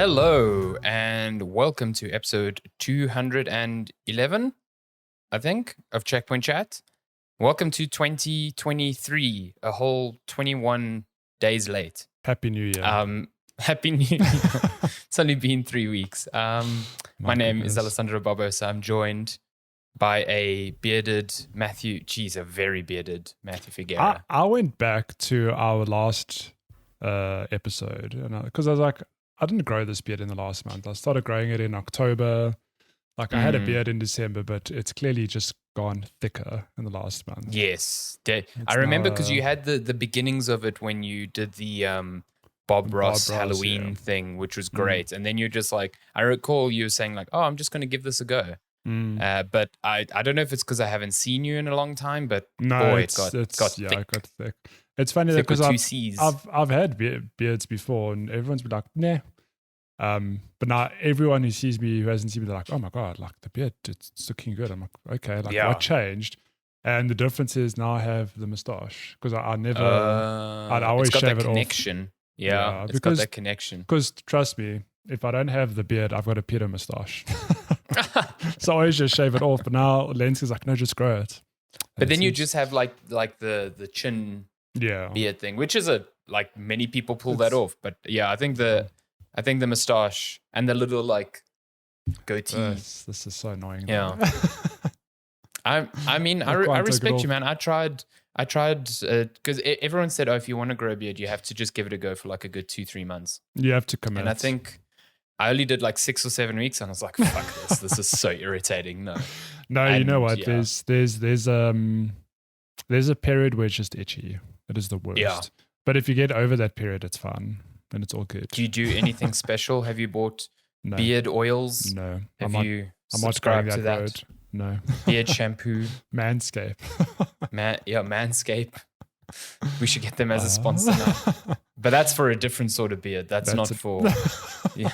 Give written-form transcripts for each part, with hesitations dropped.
Hello, and welcome to episode 211, I think, of Checkpoint Chat. Welcome to 2023, a whole 21 days late. Happy New Year. Happy New Year. It's only been 3 weeks. My name is Alessandro Barbosa. I'm joined by a bearded a very bearded Matthew Figuera. I went back to our last episode because I was like, I didn't grow this beard in the last month. I started growing it in October. I had a beard in December, but it's clearly just gone thicker in the last month. Yes. I remember because you had the beginnings of it when you did the Bob Ross Halloween thing, which was great. And then you're just like, I recall you saying like, oh, I'm just going to give this a go. But I don't know if it's because I haven't seen you in a long time, but boy, it got thick. It got thick. It's funny that because I've had beards before, and everyone's been like, nah. But now everyone who sees me who hasn't seen me, they're like, oh my god, like the beard, it's looking good. I'm like, okay, what changed? And the difference is now I have the moustache because I'd always shave it connection. Off. Yeah, it's got that connection. Because trust me, if I don't have the beard, I've got a pedo moustache. So I always just shave it off. But now Lenz is like, no, just grow it. But then you just have like the chin beard thing, which is like many people pull that off. But yeah, I think the moustache and the little like goatee. This is so annoying. Yeah. I respect you, man. I tried because everyone said, oh, if you want to grow a beard, you have to just give it a go for like a good 2-3 months. You have to commit. And I think I only did like 6 or 7 weeks, and I was like, fuck this. This is so irritating. No, you know what? Yeah. There's a period where it's just itchy. It is the worst. Yeah. But if you get over that period, it's fun and it's all good. Do you do anything special? Have you bought beard oils? No. I'm not going to that road. No. Beard shampoo. Manscaped. Manscaped. We should get them as a sponsor now. But that's for a different sort of beard. That's not for... Yeah.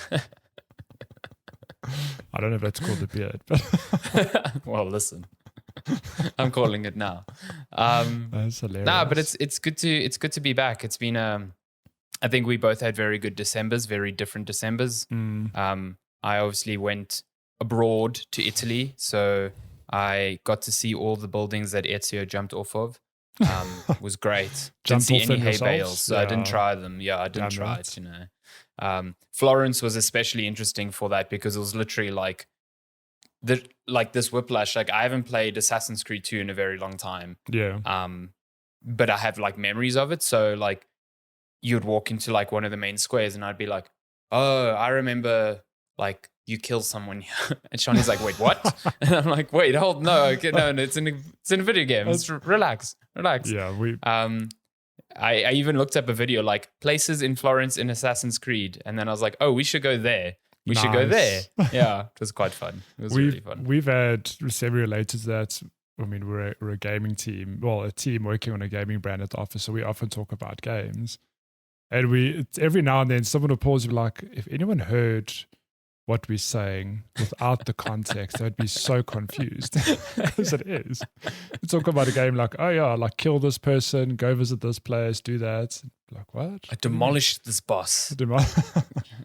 I don't know if that's called a beard. But well, listen. I'm calling it now. That's hilarious. Nah, but it's good to be back. It's been I think we both had very good Decembers, very different Decembers. I obviously went abroad to Italy, so I got to see all the buildings that Ezio jumped off of. Was great. Didn't see any hay bales, so I didn't try them. Yeah, I didn't try it, you know. Florence was especially interesting for that because it was literally like this whiplash. Like I haven't played Assassin's Creed 2 in a very long time. Yeah. But I have like memories of it. So like you'd walk into like one of the main squares and I'd be like, oh, I remember like you kill someone here. And Shawnee's like, wait, what? And I'm like, wait, hold, no, it's in a video game. It's relax. Yeah, I even looked up a video like places in Florence in Assassin's Creed, and then I was like, oh, we should go there. We should go there. Yeah, it was quite fun. It was really fun. We've had semi-related to that. I mean, we're a gaming team. Well, a team working on a gaming brand at the office, so we often talk about games. And every now and then someone will pause and be like, if anyone heard what we're saying without the context, they'd be so confused. As it is. We talk about a game like, oh yeah, like kill this person, go visit this place, do that. Like, what? I demolished this boss.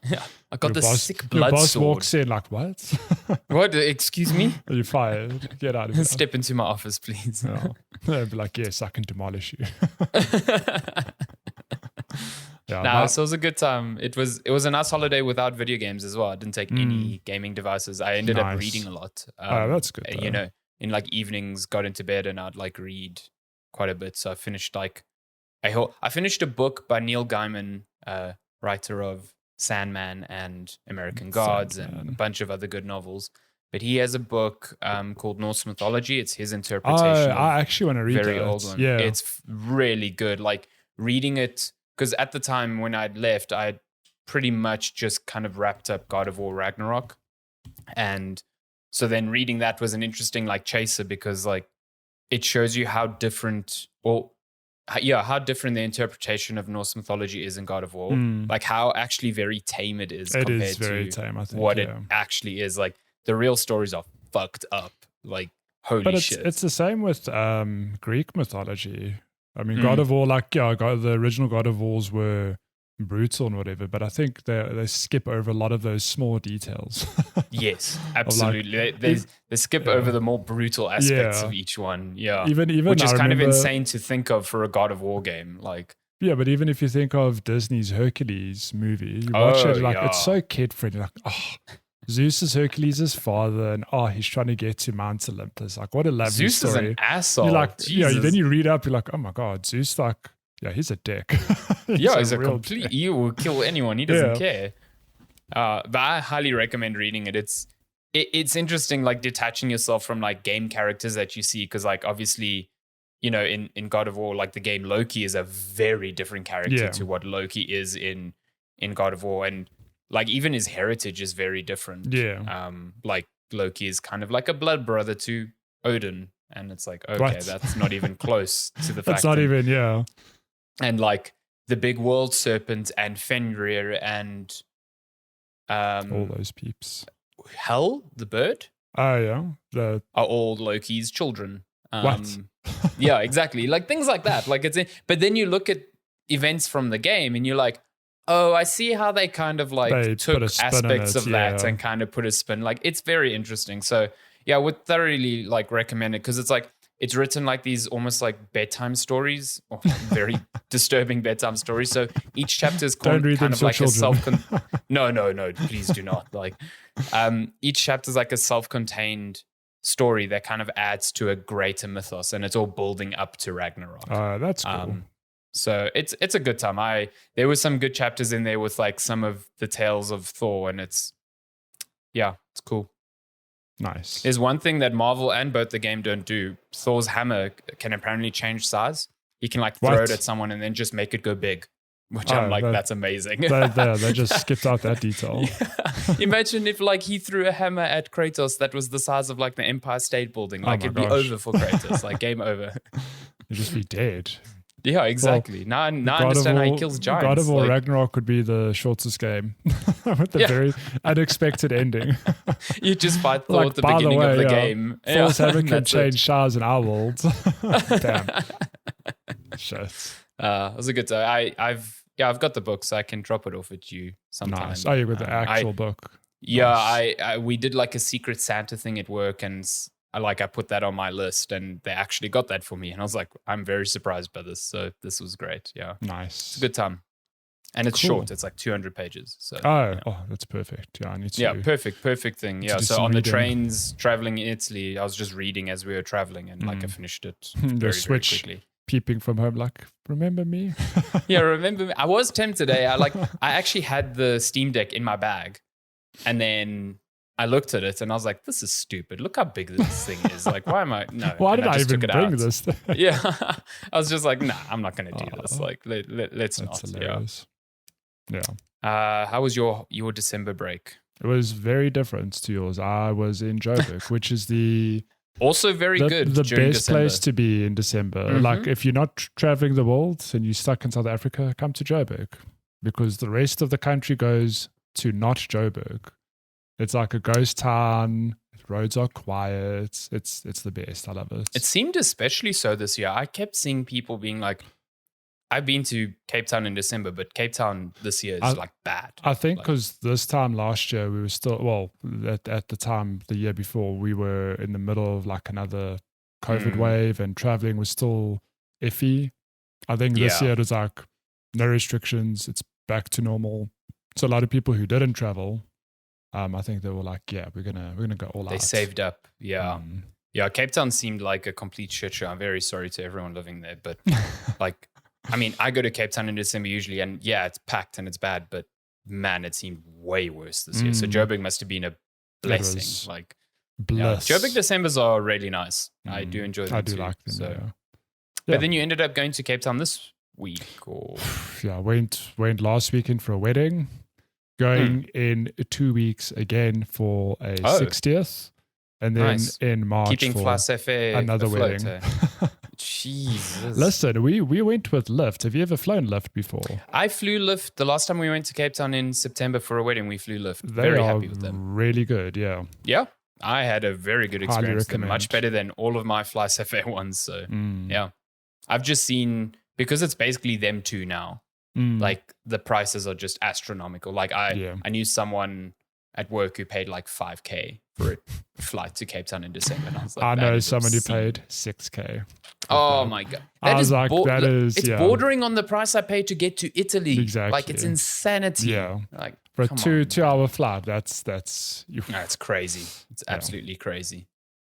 Yeah, I got this sick blood your boss sword. Walks in like, what? What? Excuse me? You're fired. Get out of here. Step into my office, please. Yeah. They'd be like, yes, I can demolish you. Yeah, so it was a good time. It was a nice holiday without video games as well. I didn't take any gaming devices. I ended up reading a lot. That's good. You know, in like evenings, got into bed and I'd like read quite a bit. So I finished I finished a book by Neil Gaiman, writer of Sandman and American Gods and a bunch of other good novels. But he has a book called Norse Mythology. It's his interpretation. I actually want to read very that. Old one. Yeah, it's really good. Like reading it. Because at the time when I'd left, I pretty much just kind of wrapped up God of War Ragnarok. And so then reading that was an interesting like chaser because like it shows you how different how different the interpretation of Norse mythology is in God of War. Like how actually very tame it is compared very to tame, I think, what it actually is. Like the real stories are fucked up. Like holy shit. It's the same with Greek mythology. I mean, God of War, the original God of Wars were brutal and whatever, but I think they skip over a lot of those small details. Yes, absolutely. They skip over the more brutal aspects of each one. Yeah, even which is I kind of remember, insane to think of for a God of War game. Like, yeah, but even if you think of Disney's Hercules movie, you watch it like it's so kid friendly. Like, Zeus is Hercules' father, and he's trying to get to Mount Olympus. Like, what a lovely Zeus story. Zeus is an asshole. You're like, then you read up, you're like, oh my god, Zeus, like, yeah, he's a dick. he's a complete dick. He will kill anyone. He doesn't care. But I highly recommend reading it. It's interesting, like detaching yourself from like game characters that you see, because like obviously, in God of War, like the game Loki is a very different character to what Loki is in God of War, and like even his heritage is very different. Yeah. Like Loki is kind of like a blood brother to Odin, and it's like, okay, that's not even close to the fact. That's not even, yeah. And like the big world serpent and Fenrir and all those peeps. Hel, the bird. Oh yeah, are all Loki's children. What? Yeah, exactly. Like things like that. Like but then you look at events from the game and you're like, oh, I see how they kind of like took aspects of that and kind of put a spin. Like it's very interesting. So yeah, I would thoroughly like recommend it, because it's like it's written like these almost like bedtime stories, or very disturbing bedtime stories. So each chapter is kind of like a No, please do not. Like each chapter is like a self-contained story that kind of adds to a greater mythos, and it's all building up to Ragnarok. That's cool. So it's a good time. There were some good chapters in there with like some of the tales of Thor, and it's cool. Nice. There's one thing that Marvel and both the game don't do. Thor's hammer can apparently change size. He can like throw it at someone and then just make it go big, which I'm like, that's amazing. They just skipped out that detail. Yeah. Imagine if like he threw a hammer at Kratos that was the size of like the Empire State Building. Like it'd be over for Kratos. Like game over. You'd just be dead. Yeah, exactly. Now I understand how he kills giants. God of War Ragnarok would be the shortest game with the very unexpected ending. You just fight Thor at the beginning of the game. Thor's hammer can change showers and owls. Damn. Shit. It was a good time. I've got the book, so I can drop it off at you sometime. Nice. Oh, you got the actual book. Yeah, nice. We did like a Secret Santa thing at work, and I put that on my list, and they actually got that for me. And I was like, I'm very surprised by this. So this was great. Yeah. Nice. It's a good time. And it's short. It's like 200 pages. So that's perfect. Yeah, I need to. Yeah, perfect thing. Yeah. So on the trains traveling in Italy, I was just reading as we were traveling, and I finished it very quickly. Peeping from home, like, remember me? Yeah, remember me. I was tempted. I actually had the Steam Deck in my bag, and then I looked at it and I was like, this is stupid. Look how big this thing is. Like, why am I? No. Why did I even bring this thing? Yeah. I was just like, nah, I'm not going to do this. Like, let's not. Hilarious. Yeah. How was your December break? It was very different to yours. I was in Joburg, which is also very good. The best place to be in December. Mm-hmm. Like, if you're not traveling the world and you're stuck in South Africa, come to Joburg, because the rest of the country goes to not Joburg. It's like a ghost town. Roads are quiet. It's the best. I love it. It seemed especially so this year. I kept seeing people being like, I've been to Cape Town in December, but Cape Town this year is like bad. I think because this time last year we were still, at the time the year before, we were in the middle of like another COVID wave, and traveling was still iffy. I think this year it was like no restrictions. It's back to normal. So a lot of people who didn't travel, I think they were like, yeah, we're gonna go all out. They saved up. Yeah. Yeah, Cape Town seemed like a complete shit show. I'm very sorry to everyone living there, but like, I mean, I go to Cape Town in December usually, and yeah, it's packed and it's bad, but man, it seemed way worse this year. So Joburg must have been a blessing. Like, Joburg Decembers are really nice. I do enjoy them. I do too, like them. So. Yeah. But then you ended up going to Cape Town this week, or I went last weekend for a wedding. Going in 2 weeks again for a 60th, and then in March keeping for another wedding. Jesus. Listen, we went with Lyft. Have you ever flown Lyft before? I flew Lyft. The last time we went to Cape Town in September for a wedding, we flew Lyft. They very are happy with them. Really good, yeah. Yeah, I had a very good experience with them. Much better than all of my FlySafair ones. So yeah, I've just seen, because it's basically them two now. like the prices are just astronomical. Like I knew someone at work who paid like 5K for a flight to Cape Town in December. And I was like, I know someone who paid 6K. Oh my God. It's bordering on the price I paid to get to Italy. Exactly. Like it's insanity. Yeah. Like for a 2-hour flight, that's no, it's crazy. It's absolutely crazy.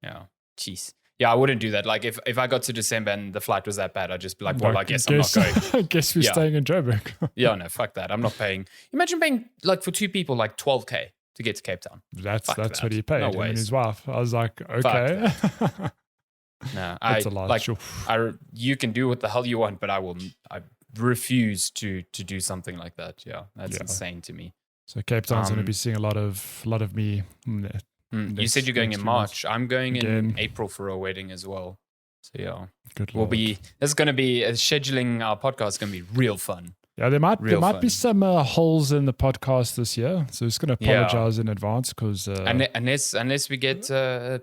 Yeah. Jeez. Yeah, I wouldn't do that. Like if I got to December and the flight was that bad, I'd just be like, well, I guess I'm not going. I guess we're staying in Joburg. Yeah, no, fuck that. I'm not paying. Imagine paying like for 2 people like 12K to get to Cape Town. That's what he paid. No him and his wife. I was like, okay. No, that's a lot. Like, you can do what the hell you want, but I refuse to do something like that. Yeah, that's insane to me. So Cape Town's going to be seeing a lot of me. You said you're going in March. I'm going in April for a wedding as well. So yeah, there's going to be scheduling our podcast is going to be real fun. Yeah, there might be some holes in the podcast this year, so it's going to apologize in advance because unless we get a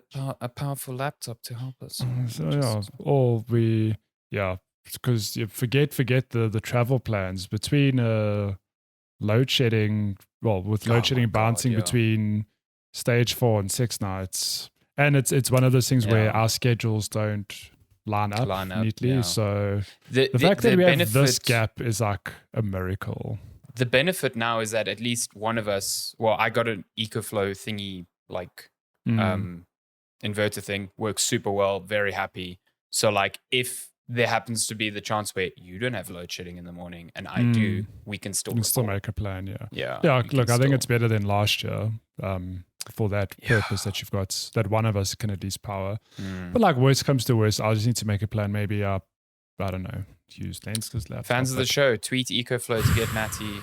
powerful laptop to help us. Because you forget the travel plans between load shedding. Well, with load shedding bouncing between stage 4 and 6 nights, and it's one of those things where our schedules don't line up neatly. Yeah. So the fact that we have this gap is like a miracle. The benefit now is that at least one of us, well, I got an EcoFlow thingy, like inverter thing, works super well, very happy. So like if there happens to be the chance where you don't have load shedding in the morning and I do, we can still make a plan. Yeah. Look, I think it's better than last year. For that purpose that you've got, that one of us can at least power. But like worst comes to worst, I'll just need to make a plan. Maybe I don't know, use Lenska's laptop. Fans of the show, tweet EcoFlow to get Matty.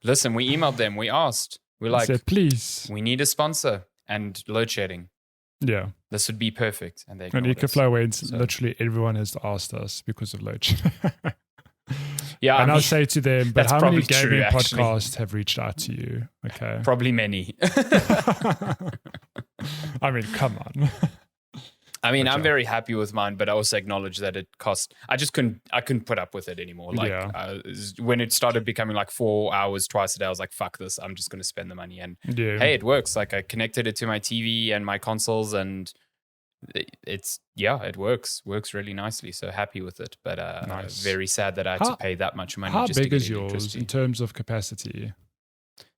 Listen, we emailed them. We asked. We're like, said, please, we need a sponsor and load shedding. Yeah, this would be perfect. And EcoFlow went. Literally everyone has asked us because of load shedding. Yeah, and I'll say to them, but how many gaming podcasts have reached out to you? Okay, probably many. I mean, come on. I mean, I'm very happy with mine, but I also acknowledge that it cost. I couldn't put up with it anymore. Like when it started becoming like 4 hours twice a day, I was like, "Fuck this! I'm just going to spend the money." And hey, it works. Like I connected it to my TV and my consoles, and it works really nicely. So happy with it, but very sad that I had to pay that much money. How just big to get is yours in terms of capacity?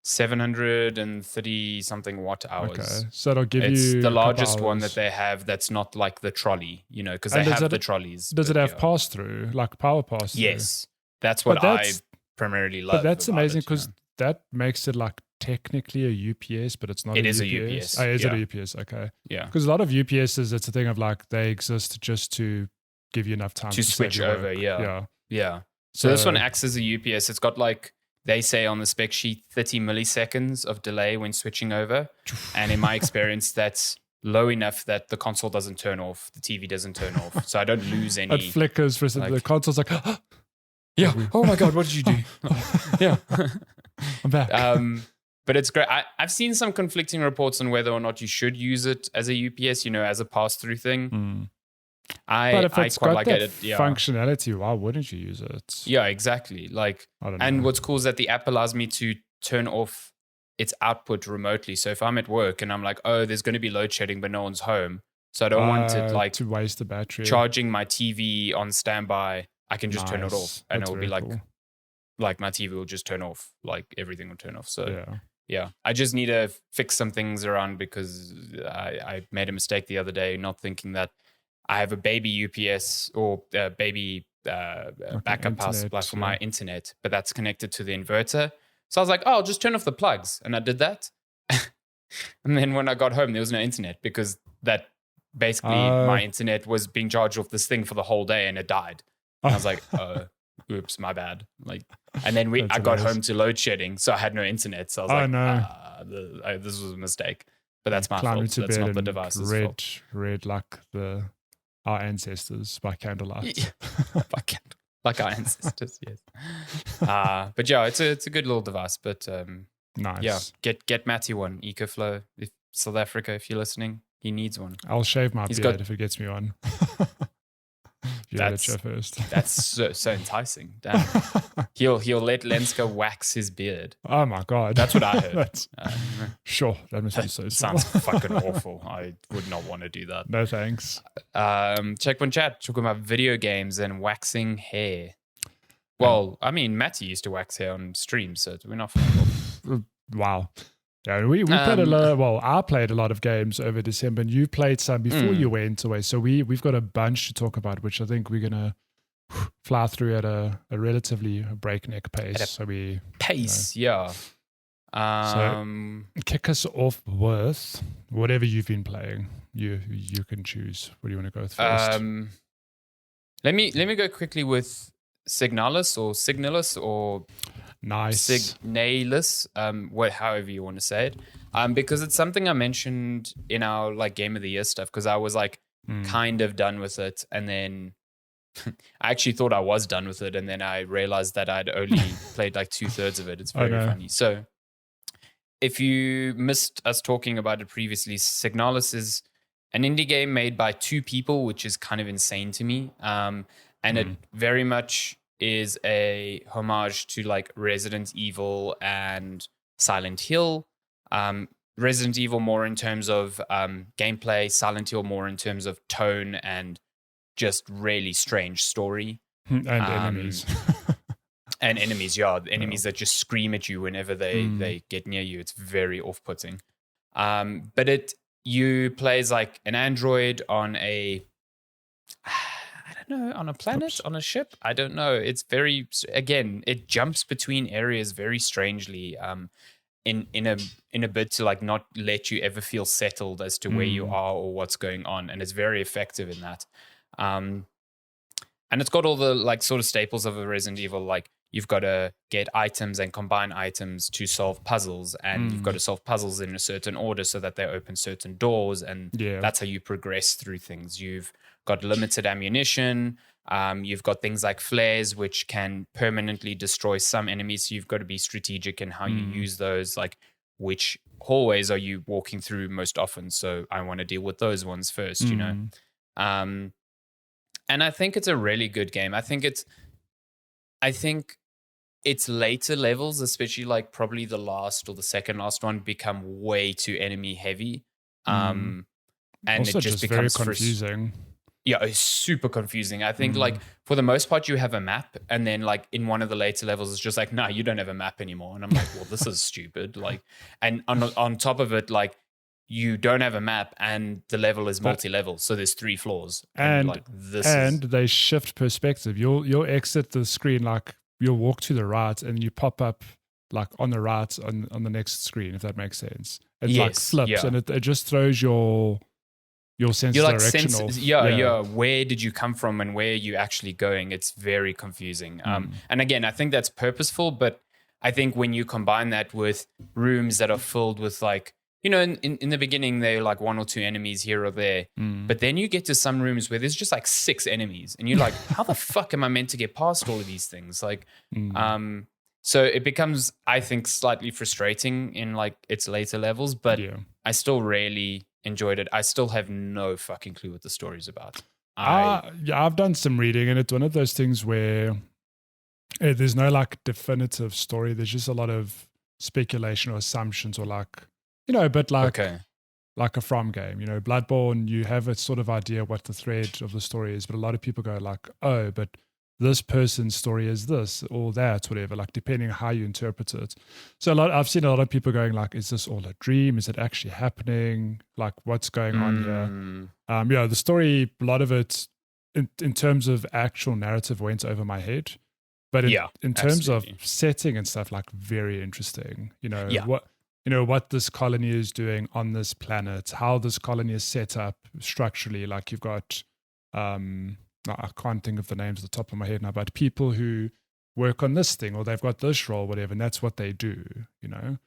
730 something watt hours. Okay, so it'll give it's you the largest one that they have. That's not like the trolley, because they have the trolleys. Does it have pass through, like power pass through? Yes, that's what I primarily love. But that's amazing because that makes it like technically a UPS, but it's not. It is a UPS. Oh, is it a UPS? Okay. Yeah. Because a lot of UPSs, it's a thing of like they exist just to give you enough time to switch over. Work. Yeah. So this one acts as a UPS. It's got like, they say on the spec sheet, 30 milliseconds of delay when switching over. And in my experience, that's low enough that the console doesn't turn off, the TV doesn't turn off. So I don't lose any. It flickers for the console's like, yeah. Oh my God, what did you do? Yeah. I'm back. But it's great. I've seen some conflicting reports on whether or not you should use it as a UPS, as a pass-through thing. But if it's got that functionality, why wouldn't you use it? Yeah, exactly. Like, I don't know. And what's cool is that the app allows me to turn off its output remotely. So if I'm at work and I'm like, oh, there's going to be load shedding, but no one's home, so I don't want it like to waste the battery. Charging my TV on standby, I can just turn it off, and it'll be like, cool. Like my TV will just turn off, like everything will turn off. So yeah, I just need to fix some things around because I made a mistake the other day, not thinking that I have a baby UPS or baby backup power supply for my internet, but that's connected to the inverter. So I was like, oh, I'll just turn off the plugs. And I did that. And then when I got home, there was no internet because that basically my internet was being charged off this thing for the whole day and it died. And I was like, oops, my bad. Like, and then I got home to load shedding, so I had no internet. So I was like, this was a mistake. But that's my fault. That's not the device's fault. Read like our ancestors by candlelight. Like our ancestors, yes. But yeah, it's a good little device. But nice. Yeah, get Matty one. EcoFlow, if South Africa, if you're listening, he needs one. I'll shave my beard if it gets me one. You heard it first. That's so enticing. Damn. He'll let Lenska wax his beard. Oh my God. That's what I heard. Sure, that must be so sounds fucking awful. I would not want to do that. No thanks. Checkpoint chat talking about video games and waxing hair. Well, I mean, Matty used to wax hair on stream, so we're not far. Wow. Yeah, we played a lot. Well, I played a lot of games over December, and you played some before you went away. So we've got a bunch to talk about, which I think we're gonna fly through at a relatively breakneck pace. Yeah. So kick us off with whatever you've been playing. You can choose. What do you want to go with first? Let me go quickly with Signalis or Nice. Signalis, however you want to say it, because it's something I mentioned in our like Game of the Year stuff, because I was like kind of done with it, and then I actually thought I was done with it, and then I realized that I'd only played like 2/3 of it. It's very funny. So if you missed us talking about it previously, Signalis is an indie game made by 2 people, which is kind of insane to me, and it very much is a homage to like Resident Evil and Silent Hill. Resident Evil more in terms of gameplay, Silent Hill more in terms of tone and just really strange story. And enemies. And enemies, enemies that just scream at you whenever they get near you. It's very off-putting. But you play as like an android on a... on a planet, on a ship. I don't know. It's very, again, it jumps between areas very strangely, in a bid to like not let you ever feel settled as to where you are or what's going on, and it's very effective in that. And it's got all the like sort of staples of a Resident Evil, like you've got to get items and combine items to solve puzzles, and you've got to solve puzzles in a certain order so that they open certain doors, and that's how you progress through things. You've got limited ammunition. You've got things like flares, which can permanently destroy some enemies. So you've got to be strategic in how you use those. Like, which hallways are you walking through most often? So I want to deal with those ones first, you know? And I think it's a really good game. I think its later levels, especially like probably the last or the second last one, become way too enemy heavy. And also it just becomes very confusing. Yeah, it's super confusing. I think like for the most part you have a map, and then like in one of the later levels it's just like, no, you don't have a map anymore. And I'm like, well, this is stupid. Like, and on top of it, like you don't have a map and the level is multi-level. So there's 3 floors. And like they shift perspective. You'll exit the screen, like you'll walk to the right and you pop up like on the right on the next screen, if that makes sense. It like flips and it just throws your sense of direction off. Where did you come from and where are you actually going? It's very confusing. And again, I think that's purposeful, but I think when you combine that with rooms that are filled with like, you know, in the beginning, they're like 1 or 2 enemies here or there. But then you get to some rooms where there's just like 6 enemies. And you're like, how the fuck am I meant to get past all of these things? Like, so it becomes, I think, slightly frustrating in like its later levels. But I still really enjoyed it. I still have no fucking clue what the story's about. I've done some reading, and it's one of those things where there's no like definitive story. There's just a lot of speculation or assumptions, or like, you know, but like like a From game, you know, Bloodborne, you have a sort of idea what the thread of the story is, but a lot of people go like, oh, but this person's story is this or that, whatever, like depending on how you interpret it. So I've seen a lot of people going like, is this all a dream? Is it actually happening? Like, what's going on here? The story, a lot of it in terms of actual narrative went over my head, but in terms of setting and stuff, like very interesting, you know, what this colony is doing on this planet, how this colony is set up structurally. Like you've got, I can't think of the names at the top of my head now, but people who work on this thing or they've got this role, whatever, and that's what they do, you know.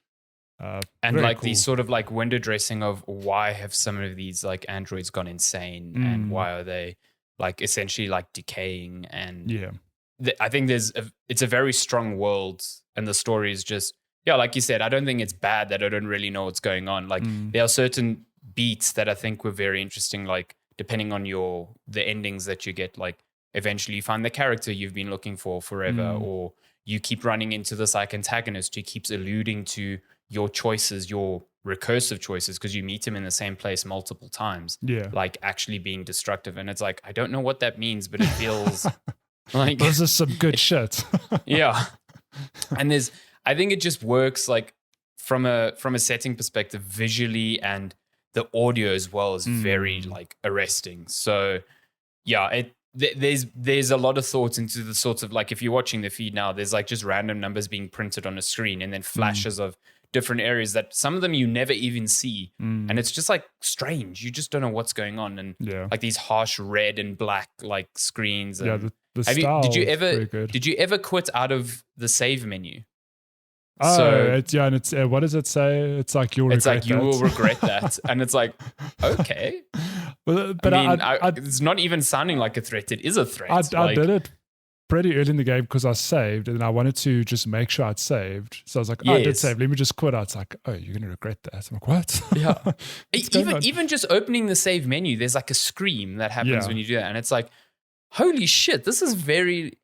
And like cool. These sort of like window dressing of why have some of these like androids gone insane and why are they like essentially like decaying, and I think it's a very strong world, and the story is just, like you said, I don't think it's bad that I don't really know what's going on. Like there are certain beats that I think were very interesting, like depending on the endings that you get, like eventually you find the character you've been looking for forever, or you keep running into this like antagonist who keeps alluding to your choices, your recursive choices, because you meet him in the same place multiple times, like actually being destructive. And it's like, I don't know what that means, but it feels like this is some good shit. Yeah. And I think it just works like from a setting perspective, visually, and the audio as well is very like arresting. So yeah, there's a lot of thought into the sorts of like, if you're watching the feed now, there's like just random numbers being printed on a screen and then flashes of different areas that some of them you never even see. And it's just like strange. You just don't know what's going on. And like these harsh red and black like screens. And the style did you ever quit out of the save menu? Oh, so, and it's what does it say? It's like you will regret that, and it's like, okay, but I mean, it's not even sounding like a threat. It is a threat. I did it pretty early in the game because I saved, and I wanted to just make sure I'd saved. So I was like, I did save. Let me just quit out. It's like, oh, you're gonna regret that. I'm like, what? Yeah. even just opening the save menu, there's like a scream that happens when you do that, and it's like, holy shit, this is very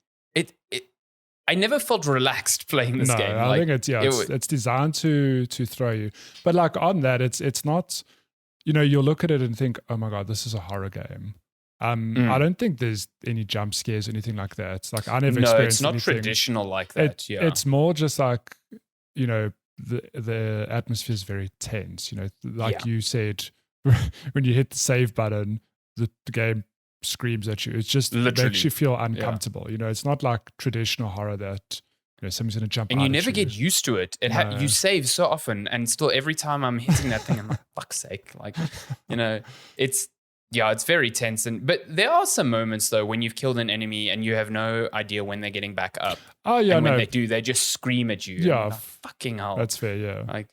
I never felt relaxed playing this game. I think it's designed to throw you. But like on that, it's not, you'll look at it and think, oh my God, this is a horror game. I don't think there's any jump scares or anything like that. Like I never experienced anything. No, it's not traditional like that. It's more just like, the atmosphere is very tense. You said, when you hit the save button, the game screams at you. It's just makes you feel uncomfortable. It's not like traditional horror that someone's going to jump and out you never get used to it. You save so often, and still every time I'm hitting that thing, I'm like, fuck's sake, like it's very tense. But there are some moments though when you've killed an enemy and you have no idea when they're getting back up. Oh yeah, and when they do, they just scream at you. Yeah, like, fucking hell. That's fair. Yeah, like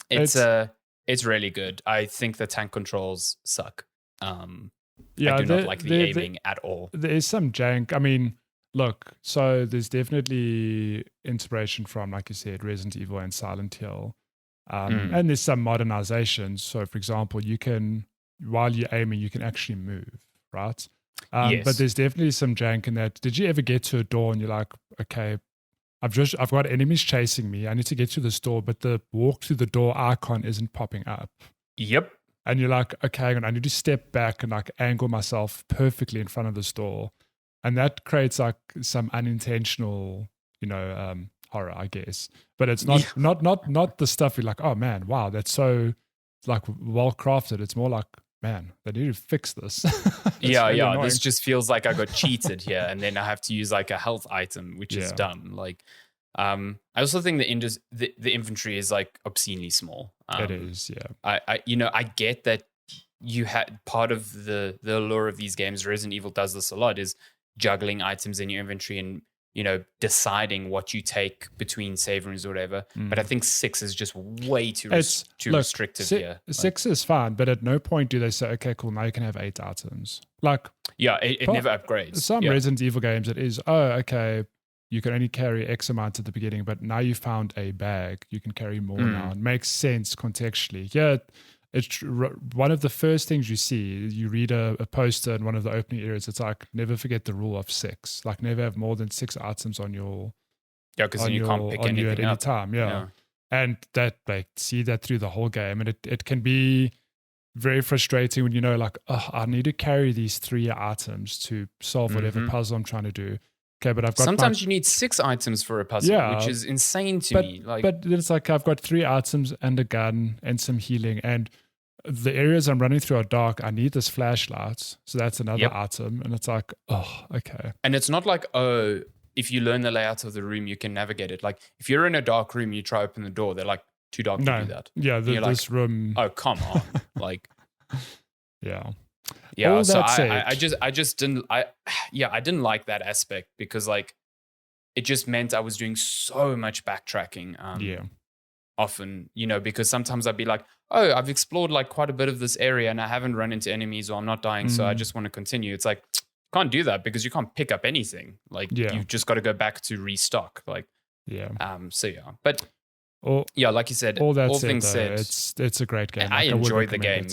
it's really good. I think the tank controls suck. I do not like the aiming at all. There is some jank. I mean, look, so there's definitely inspiration from, like you said, Resident Evil and Silent Hill. And there's some modernizations. So, for example, while you're aiming, you can actually move, right? Yes. But there's definitely some jank in that. Did you ever get to a door and you're like, okay, I've got enemies chasing me. I need to get to this door, but the walk through the door icon isn't popping up. Yep. And you're like, okay, I need to step back and like angle myself perfectly in front of this door. And that creates like some unintentional, horror, I guess. But it's not the stuff you're like, oh man, wow, that's so like well crafted. It's more like, man, they need to fix this. Really annoying. This just feels like I got cheated here, and then I have to use like a health item, which is dumb. Like, I also think the inventory is like obscenely small. It is, yeah. I get that you had part of the allure of these games. Resident Evil does this a lot, is juggling items in your inventory and deciding what you take between save rooms or whatever. But I think 6 is just way too restrictive here. 6 is fine, but at no point do they say, okay, cool, now you can have 8 items. Like, it never upgrades. Some Resident Evil games, it is, oh, okay, you can only carry X amount at the beginning, but now you found a bag, you can carry more now. It makes sense contextually. Yeah, it's one of the first things you see. You read a poster in one of the opening areas. It's like, never forget the rule of 6. Like, never have more than 6 items on your because you can't pick anything at any time. Yeah, and that see that through the whole game, and it can be very frustrating when like, oh, I need to carry these 3 items to solve whatever puzzle I'm trying to do. Okay, but I've got sometimes you need 6 items for a puzzle, which is insane to me. Like, but it's like I've got 3 items and a gun and some healing, and the areas I'm running through are dark. I need this flashlight, so that's another item, and it's like, oh, okay. And it's not like, oh, if you learn the layout of the room, you can navigate it. Like, if you're in a dark room, you try open the door, they're like too dark to do that. Yeah, this room. Oh, come on, like, yeah. Yeah, all so I just didn't I didn't like that aspect, because like it just meant I was doing so much backtracking. Often, because sometimes I'd be like, oh, I've explored like quite a bit of this area and I haven't run into enemies, or I'm not dying, so I just want to continue. It's like, can't do that because you can't pick up anything. Like, you've just got to go back to restock. Like, but. like you said, all things said, it's a great game. I enjoyed the game.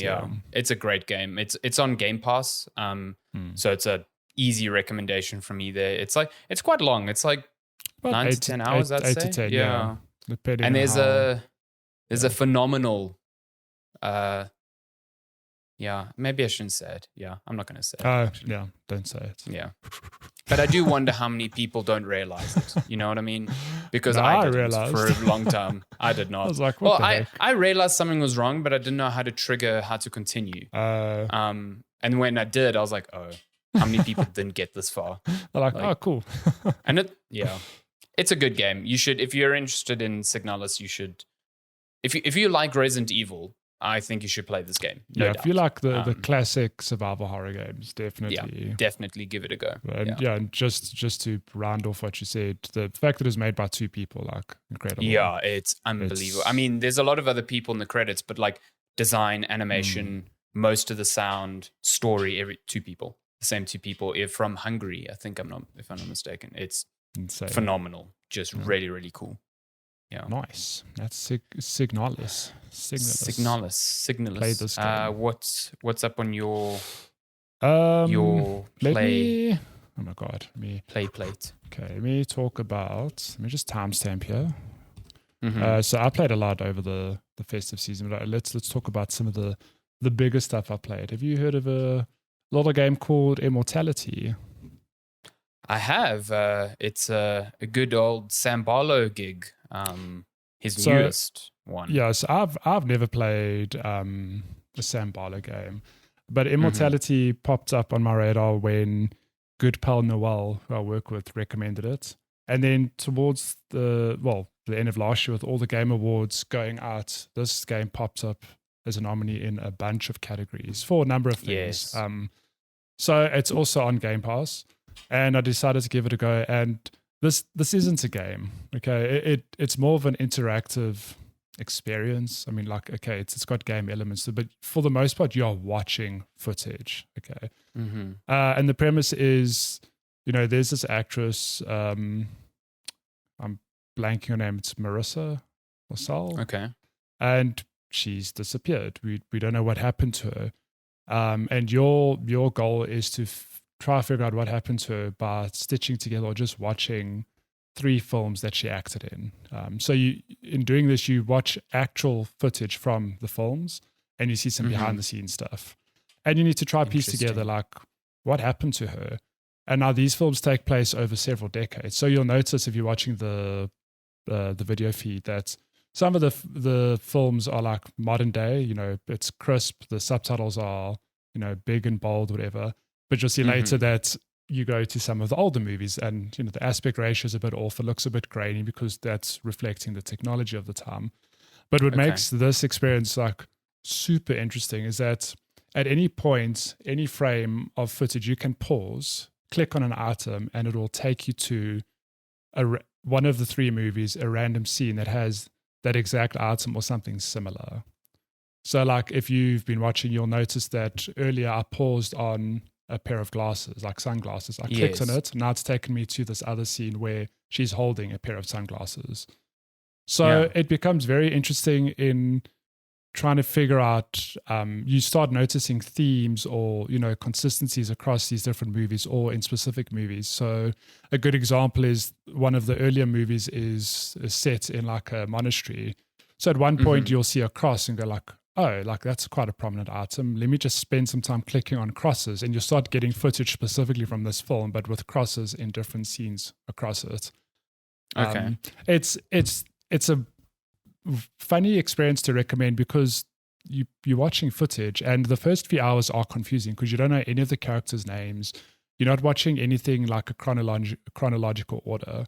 It's a great game. It's on Game Pass, so it's a easy recommendation from me there. It's quite long. It's like about 9 to 10 hours, I'd say. 8 to 10, yeah. Depending And on there's a phenomenal maybe I shouldn't say it. Yeah, I'm not going to say it. Yeah, don't say it. Yeah. But I do wonder how many people don't realize it. You know what I mean? Because I didn't realized. for a long time. I did not. I was like, what the heck? I realized something was wrong, but I didn't know how to continue. And when I did, I was like, oh, how many people didn't get this far? They're like, oh, cool. And it's a good game. You should, if you're interested in Signalis, you should, if you like Resident Evil, I think you should play this game. No doubt. If you like the classic survival horror games, definitely. Definitely give it a go. And just to round off what you said, the fact that it's made by 2 people, like, incredible. Yeah, it's unbelievable. I mean, there's a lot of other people in the credits, but like design, animation, most of the sound, story, 2 people. The same 2 people. From Hungary, I think if I'm not mistaken. It's insane. Phenomenal. Just really, really cool. Yeah. Nice. That's Signalis. Play this game. What's up on your play? Oh my god, play plate. Okay, let me just timestamp here. Mm-hmm. So I played a lot over the festive season, but let's talk about some of the bigger stuff I played. Have you heard of a little game called Immortality? I have. It's a good old Sambalo gig. His newest one. Yeah, so I've never played a Sambalo game, but Immortality popped up on my radar when good pal Noel, who I work with, recommended it. And then towards the end of last year, with all the game awards going out, this game popped up as a nominee in a bunch of categories for a number of things. Yes. So it's also on Game Pass, and I decided to give it a go. And this isn't a game, okay? It's more of an interactive experience. I mean, like, okay, it's got game elements, but for the most part, you're watching footage, okay? Mm-hmm. And the premise is, there's this actress, I'm blanking her name, it's Marissa LaSalle. Okay. And she's disappeared. We don't know what happened to her. And your goal is to try to figure out what happened to her by stitching together or just watching 3 films that she acted in. So in doing this, you watch actual footage from the films and you see some behind the scenes stuff. And you need to try to piece together, like, what happened to her. And now these films take place over several decades. So you'll notice if you're watching the video feed that some of the films are like modern day, it's crisp, the subtitles are, big and bold, whatever. But you'll see later that you go to some of the older movies and, the aspect ratio is a bit off. It looks a bit grainy because that's reflecting the technology of the time. But what makes this experience like super interesting is that at any point, any frame of footage, you can pause, click on an item, and it will take you to one of the 3 movies, a random scene that has that exact item or something similar. So like if you've been watching, you'll notice that earlier I paused on a pair of glasses, like sunglasses. I clicked on it. Now it's taken me to this other scene where she's holding a pair of sunglasses. So it becomes very interesting in trying to figure out, you start noticing themes or, consistencies across these different movies or in specific movies. So a good example is one of the earlier movies is set in like a monastery. So at one point you'll see a cross and go like, oh, like that's quite a prominent item. Let me just spend some time clicking on crosses, and you start getting footage specifically from this film, but with crosses in different scenes across it. Okay. It's a funny experience to recommend because you're watching footage and the first few hours are confusing because you don't know any of the characters' names. You're not watching anything like a chronological order.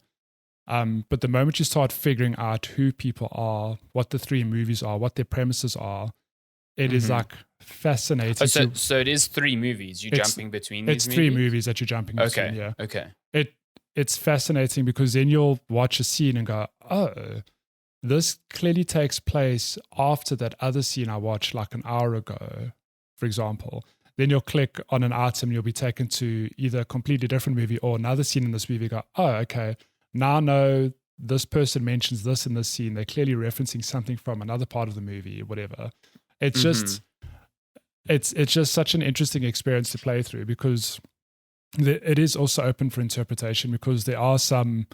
But the moment you start figuring out who people are, what the 3 movies are, what their premises are, it is like fascinating. So it is 3 movies. You're jumping between these movies? It's 3 movies that you're jumping between, yeah. Okay. It's fascinating because then you'll watch a scene and go, oh, this clearly takes place after that other scene I watched like an hour ago, for example. Then you'll click on an item and you'll be taken to either a completely different movie or another scene in this movie. Go, oh, okay. Now I know this person mentions this in this scene. They're clearly referencing something from another part of the movie, whatever. It's just, it's just such an interesting experience to play through because it is also open for interpretation because there are some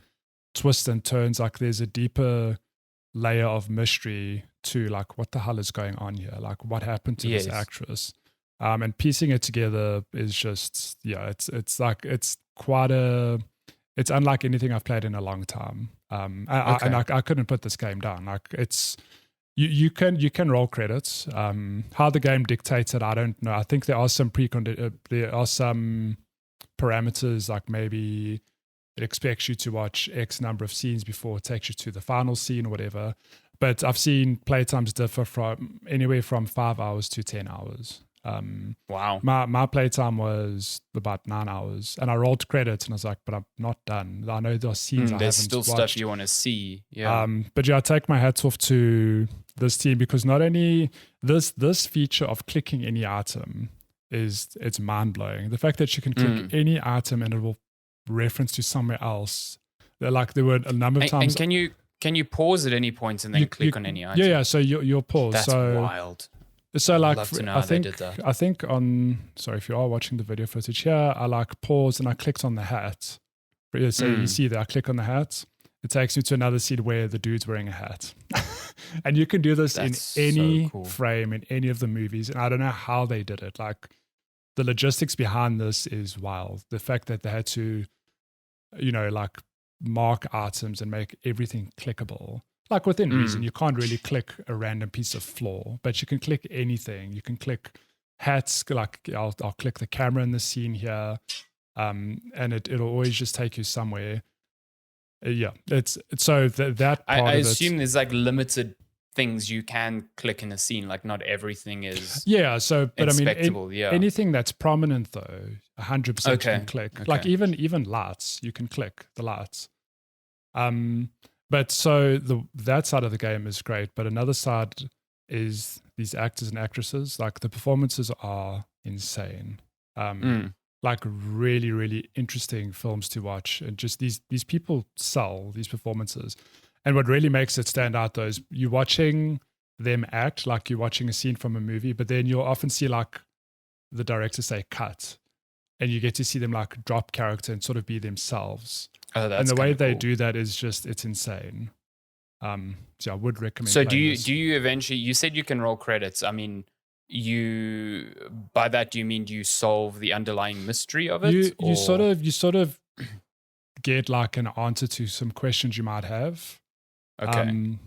twists and turns. Like there's a deeper layer of mystery to like what the hell is going on here, like what happened to this actress, and piecing it together is just it's unlike anything I've played in a long time. I couldn't put this game down. Like it's you can roll credits. How the game dictates it, I don't know. I think there are some there are some parameters, like maybe it expects you to watch X number of scenes before it takes you to the final scene or whatever. But I've seen playtimes differ from anywhere from 5 hours to 10 hours. Wow. My playtime was about 9 hours, and I rolled credits, and I was like, but I'm not done. I know there are scenes I haven't there's still watched. stuff you want to see. Yeah. But I take my hats off to this team because not only this feature of clicking any item it's mind blowing. The fact that you can click any item and it will reference to somewhere else. There were a number of times. And can you pause at any point and then click on any item? Yeah. So you'll pause. That's wild. So I'd love to know how they did that. I think if you are watching the video footage here, I pause and I clicked on the hat. So you see that I click on the hat. It takes me to another scene where the dude's wearing a hat. And you can do this That's in any so cool. frame in any of the movies. And I don't know how they did it. Like the logistics behind this is wild. The fact that they had to, mark items and make everything clickable. Like within reason, you can't really click a random piece of floor, but you can click anything. You can click hats. Like I'll click the camera in the scene here, and it'll always just take you somewhere. It's so that part I of assume there's like limited things you can click in a scene. Like not everything is. Yeah. So, but inspectable, anything that's prominent though, 100% you can click. Okay. Like even lights, you can click the lights. But so that side of the game is great, but another side is these actors and actresses. Like the performances are insane. Like really, really interesting films to watch, and just these people sell these performances. And what really makes it stand out though is you're watching them act like you're watching a scene from a movie, but then you'll often see like the director say cut, and you get to see them like drop character and sort of be themselves. Oh, that's and the way they cool. do that is just, it's insane. So I would recommend. So do you eventually, you said you can roll credits. I mean, by that, do you mean you solve the underlying mystery of it? You sort of get like an answer to some questions you might have. Okay.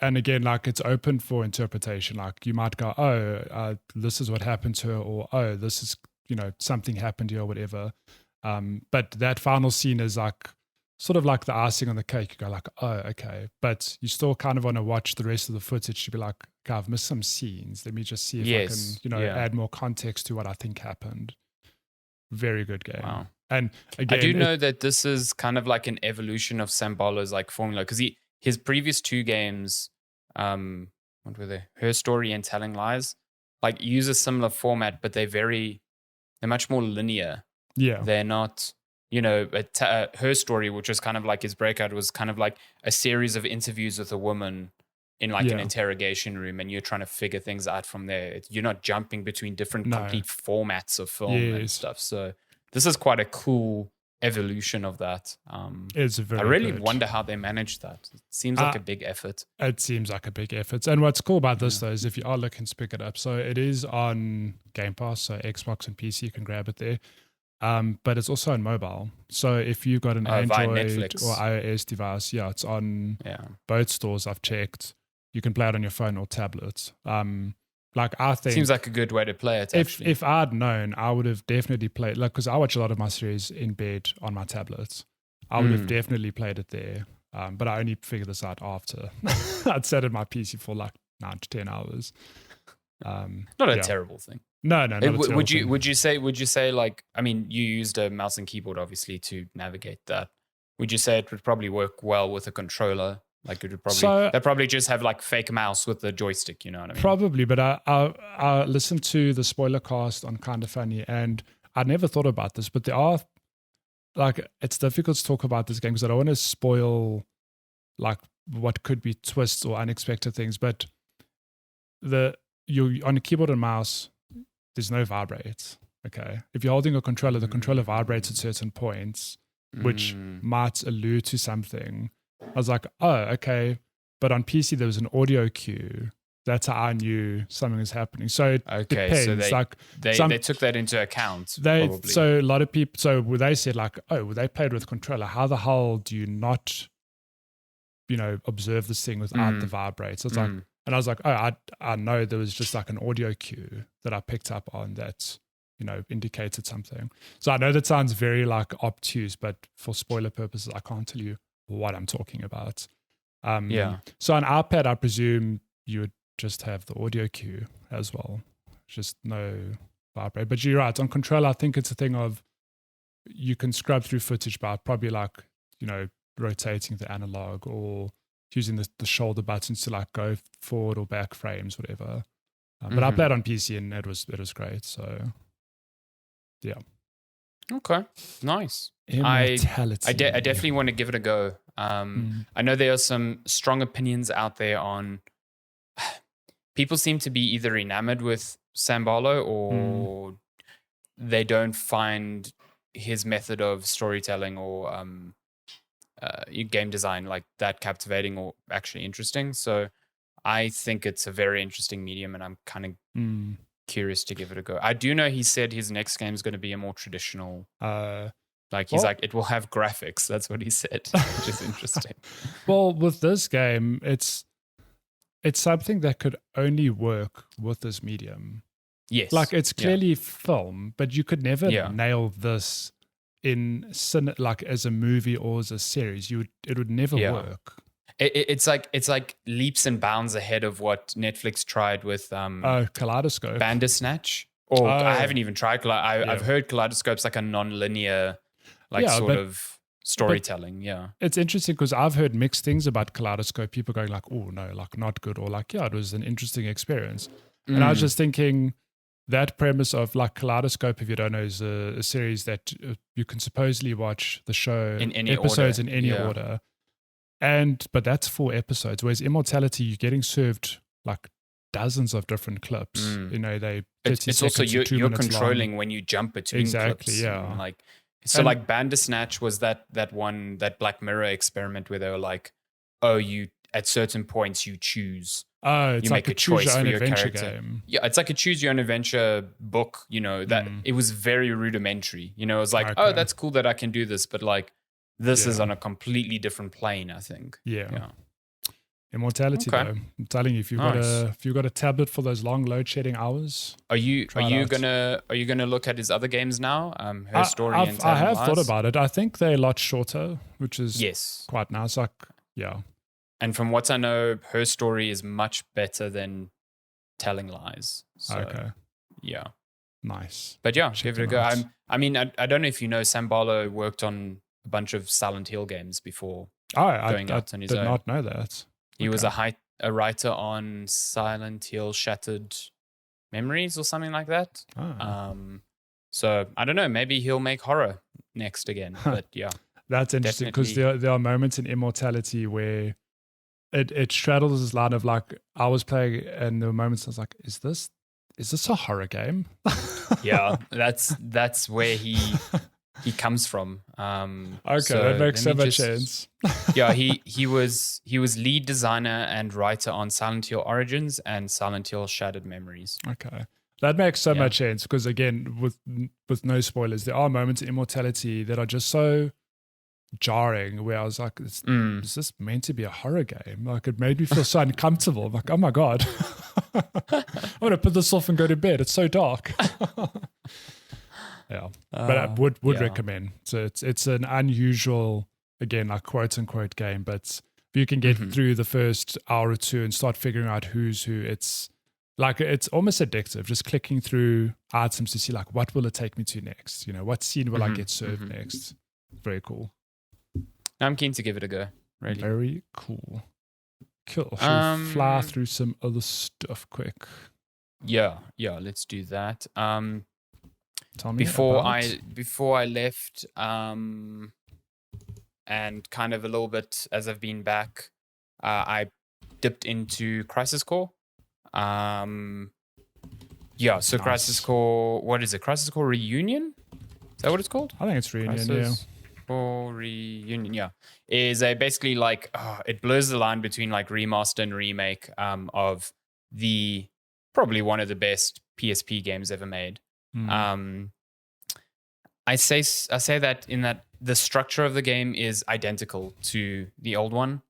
And again, like it's open for interpretation. Like you might go, this is what happened to her, or oh, this is, something happened here or whatever. But that final scene is like sort of like the icing on the cake. You go like, oh, okay. But you still kind of want to watch the rest of the footage to be like, okay, I've missed some scenes. Let me just see if I can, add more context to what I think happened. Very good game. Wow. And again, I do know that this is kind of like an evolution of Sambalo's like formula, because his previous two games, what were they? Her Story and Telling Lies, like use a similar format, but they're much more linear. Yeah. They're not, Her Story, which was kind of like his breakout, was kind of like a series of interviews with a woman in like an interrogation room, and you're trying to figure things out from there. You're not jumping between different complete formats of film and stuff. So this is quite a cool evolution of that. It's very I really good. wonder how they managed that. It seems like a big effort. It seems like a big effort. And what's cool about this, though, is if you are looking to pick it up, so it is on Game Pass, so Xbox and PC, you can grab it there. But it's also on mobile. So if you've got an Android or iOS device, it's on both stores. I've checked. You can play it on your phone or tablet. Like I think seems like a good way to play it. If I'd known, I would have definitely played. Like, because I watch a lot of my series in bed on my tablet, I would have definitely played it there. But I only figured this out after I'd sat at my PC for like 9 to 10 hours. Not a terrible thing. No, not a terrible thing. Would you say like, I mean, you used a mouse and keyboard obviously to navigate that. Would you say it would probably work well with a controller? Like it would probably, they'd probably just have like fake mouse with the joystick, you know what I mean? Probably, but I listened to the spoiler cast on Kinda Funny, and I never thought about this, but there are, like, it's difficult to talk about this game because I don't want to spoil like what could be twists or unexpected things, but you on a keyboard and mouse, there's no vibrates. Okay. If you're holding a controller, the controller vibrates at certain points, which might allude to something. I was like, oh, okay. But on PC, there was an audio cue. That's how I knew something was happening. So it depends. So they took that into account. Probably. So a lot of people, so they said like, oh, well, they played with controller. How the hell do you not, observe this thing without the vibrates? It's like, and I was like, oh, I know there was just like an audio cue that I picked up on that, indicated something. So I know that sounds very like obtuse, but for spoiler purposes, I can't tell you what I'm talking about. So on iPad, I presume you would just have the audio cue as well, just no vibrate. But you're right, on controller, I think it's a thing of you can scrub through footage by probably like, rotating the analog or using the shoulder buttons to like go forward or back frames, whatever. But I played on PC and it was great. So yeah. Okay, nice. Immortality. I definitely want to give it a go. I know there are some strong opinions out there on. People seem to be either enamored with Sambalo or they don't find his method of storytelling or game design like that captivating or actually interesting. So I think it's a very interesting medium, and I'm kind of curious to give it a go. I do know he said his next game is going to be a more traditional. He's like, it will have graphics. That's what he said, which is interesting. Well, with this game, it's something that could only work with this medium. Yes. Like it's clearly film, but you could never nail this like as a movie or as a series. It would never work. It's like leaps and bounds ahead of what Netflix tried with Kaleidoscope. Bandersnatch. Or I haven't even tried. I've heard Kaleidoscope's like a non-linear sort of storytelling. It's interesting because I've heard mixed things about Kaleidoscope. People going like, oh no, like not good, or like, yeah, it was an interesting experience. And I was just thinking that premise of like Kaleidoscope, if you don't know, is a series that you can supposedly watch the show in any episodes order. In any order. But that's 4 episodes, whereas Immortality, you're getting served like dozens of different clips. They it's also you're controlling when you jump between clips. Like Bandersnatch was that one, that Black Mirror experiment where they were like, oh, you at certain points you choose. It's you like make a choice for your adventure character. Game. Yeah, it's like a choose your own adventure book. That it was very rudimentary. It was like, oh, that's cool that I can do this, but like this is on a completely different plane, I think. Yeah. Immortality, though. I'm telling you, if you've got a tablet for those long load shedding hours, are you gonna look at his other games now? Her Story and Telling I have Lies? thought about it. I think they're a lot shorter, which is quite nice. Like, yeah. And from what I know, Her Story is much better than Telling Lies. So, yeah. Nice. But yeah, give it a go. I don't know if you know, Sambalo worked on a bunch of Silent Hill games before going out on his own. I did not know that. He was a writer on Silent Hill Shattered Memories or something like that. So I don't know, maybe he'll make horror next again. But yeah. That's interesting because there are moments in Immortality where it straddles this line of like, I was playing and there were moments I was like, is this a horror game? Yeah, that's where he comes from. That makes so much sense. Yeah, he was lead designer and writer on Silent Hill Origins and Silent Hill Shattered Memories. Okay. That makes so much sense because, again, with no spoilers, there are moments in Immortality that are just so jarring where I was like, is this meant to be a horror game? Like, it made me feel so uncomfortable. I'm like, oh my God. I want to put this off and go to bed. It's so dark. Yeah. But I would recommend. So it's an unusual, again, like quote unquote game, but if you can get through the first hour or two and start figuring out who's who, it's almost addictive, just clicking through items to see like, what will it take me to next? What scene will I get served next? Very cool. I'm keen to give it a go. Really. Very cool. Cool. Shall we fly through some other stuff quick? Yeah, let's do that. Tell me before I left, and kind of a little bit as I've been back, I dipped into Crisis Core. Yeah, so Nice. Crisis Core, what is it? Crisis Core Reunion? Is that what it's called? I think it's Reunion, Crisis Core Reunion, yeah. Is a basically like, it blurs the line between like remaster and remake of the probably one of the best PSP games ever made. I say that in that the structure of the game is identical to the old one.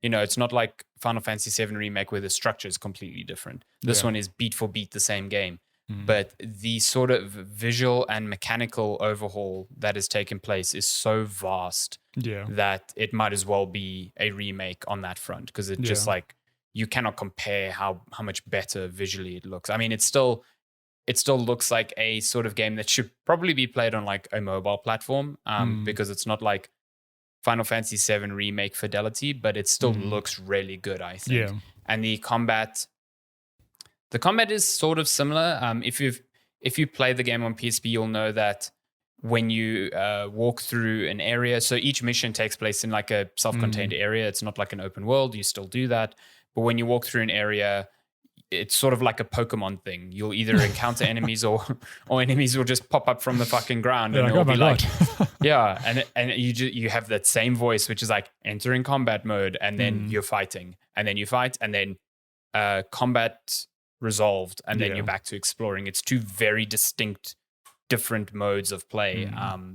It's not like Final Fantasy VII Remake where the structure is completely different. This one is beat for beat the same game. But the sort of visual and mechanical overhaul that has taken place is so vast that it might as well be a remake on that front, because it just like, you cannot compare how much better visually it looks. I mean, it still looks like a sort of game that should probably be played on like a mobile platform, because it's not like Final Fantasy VII Remake fidelity, but it still looks really good, I think. Yeah. And the combat is sort of similar. If you play the game on PSP, you'll know that when you walk through an area, so each mission takes place in like a self-contained area. It's not like an open world. You still do that. But when you walk through an area, it's sort of like a Pokemon thing. You'll either encounter enemies or enemies will just pop up from the fucking ground, and it'll be like, yeah, and you have that same voice, which is like entering combat mode, and then you're fighting, and then you fight, and then combat resolved, and then you're back to exploring. It's two very distinct, different modes of play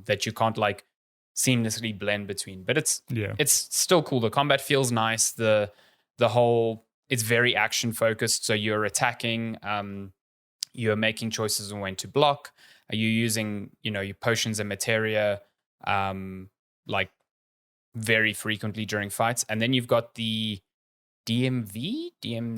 that you can't like seamlessly blend between. But it's still cool. The combat feels nice. The whole, it's very action focused. So you're attacking, you're making choices on when to block. Are you using, your potions and materia, like very frequently during fights? And then you've got the DMZ?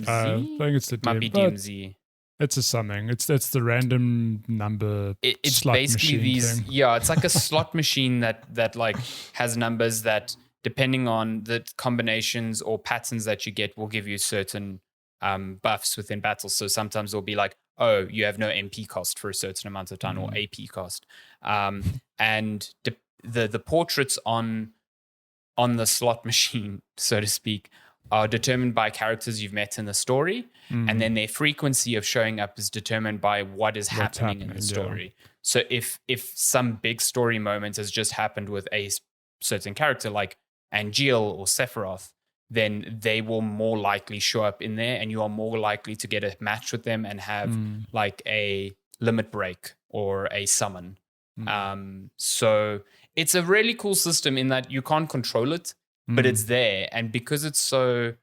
I think it's the might be DMZ. It's a something. It's the random number. It's slot basically these thing. Yeah, it's like a slot machine that like has numbers that, depending on the combinations or patterns that you get, will give you certain buffs within battles. So sometimes it'll be like, oh, you have no MP cost for a certain amount of time, or AP cost. And the portraits on the slot machine, so to speak, are determined by characters you've met in the story, and then their frequency of showing up is determined by what's happening in the story. So if some big story moment has just happened with a certain character like Angeal or Sephiroth, then they will more likely show up in there, and you are more likely to get a match with them and have like a limit break or a summon. So it's a really cool system in that you can't control it, but it's there. And because it's so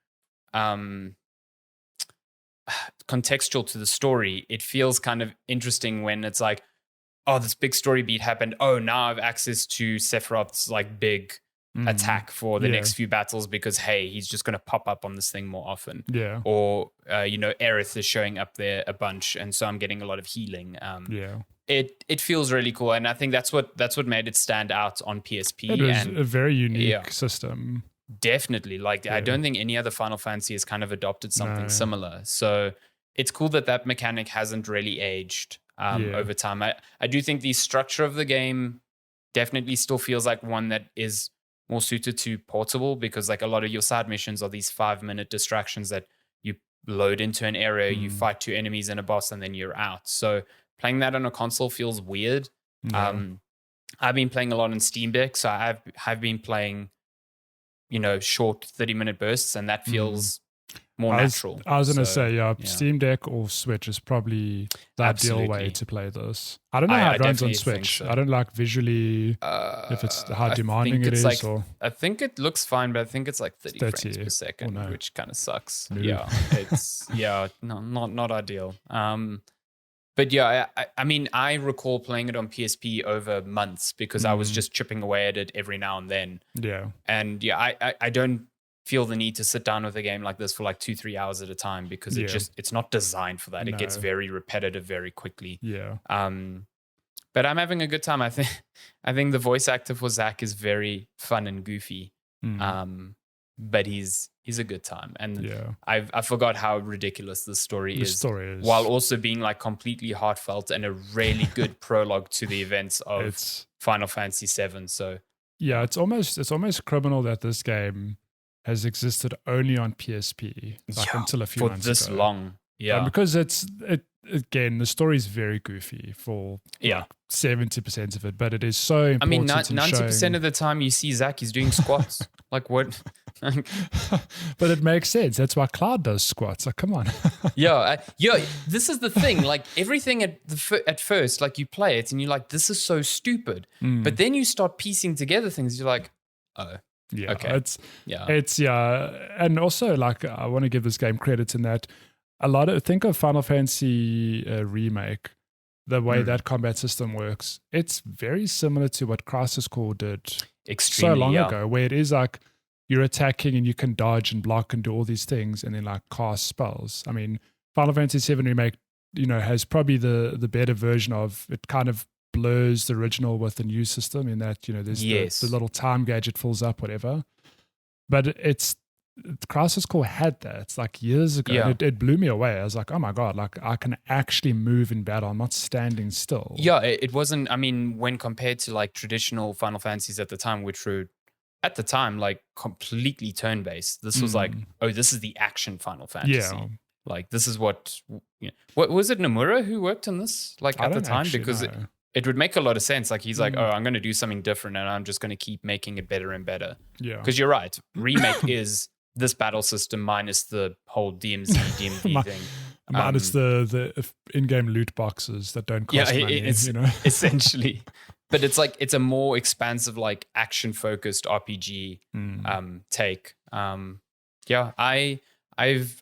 contextual to the story, it feels kind of interesting when it's like, oh, this big story beat happened. Oh, now I have access to Sephiroth's like big attack for the next few battles, because hey, he's just going to pop up on this thing more often. Or Aerith is showing up there a bunch, and so I'm getting a lot of healing. It feels really cool, and I think that's what made it stand out on PSP. It was a very unique system. Definitely. I don't think any other Final Fantasy has kind of adopted something similar. So it's cool that mechanic hasn't really aged over time. I do think the structure of the game definitely still feels like one that is more suited to portable, because like a lot of your side missions are these 5-minute distractions that you load into an area, you fight 2 enemies and a boss, and then you're out. So playing that on a console feels weird. I've been playing a lot on Steam Deck, so I've been playing, short 30-minute bursts, and that feels more natural. I was going to say, Steam Deck or Switch is probably the ideal way to play this. I don't know how it runs on Switch. So. I don't like visually if it's how demanding it is. Like, I think it looks fine, but I think it's like 30 frames per second, which kind of sucks. No. Yeah, it's not ideal. But yeah, I mean, I recall playing it on PSP over months, because I was just chipping away at it every now and then. Yeah. And I don't feel the need to sit down with a game like this for like 2-3 hours at a time, because it's not designed for that. No. It gets very repetitive very quickly. Yeah. But I'm having a good time. I think the voice actor for Zack is very fun and goofy. But he's a good time, and I forgot how ridiculous the story is, while also being like completely heartfelt and a really good prologue to the events of Final Fantasy VII. So yeah, it's almost criminal that this game has existed only on PSP until a few months ago. For this long, yeah, because again, the story is very goofy for 70% of it, but it is so important. I mean, 90% of the time you see Zach, he's doing squats. Like what? But it makes sense. That's why Cloud does squats. Like, come on. This is the thing. Like everything at first, like you play it and you're like, this is so stupid. But then you start piecing together things. You're like, oh, yeah. Okay. It's and also like I want to give this game credit in that think of Final Fantasy Remake, the way that combat system works. It's very similar to what Crisis Core did so long ago, where it is like you're attacking and you can dodge and block and do all these things and then like cast spells. I mean, Final Fantasy VII Remake, has probably the better version of it. Kind of blurs the original with the new system in that there's the little time gauge, it fills up, whatever. But Crisis Core had that. It's like years ago. And it blew me away. I was like, oh my God, like I can actually move in battle. I'm not standing still. Yeah, it wasn't, I mean, when compared to like traditional Final Fantasies at the time, which were at the time like completely turn-based, this was like, oh, this is the action Final Fantasy. Yeah. Like this is what was it Nomura who worked on this like at the time? Because it would make a lot of sense. Like he's like, oh, I'm going to do something different and I'm just going to keep making it better and better. Yeah. Because you're right. Remake is this battle system minus the whole DMZ, DMV thing. Minus the in-game loot boxes that don't cost money. Essentially. But it's like, it's a more expansive, like action-focused RPG take. I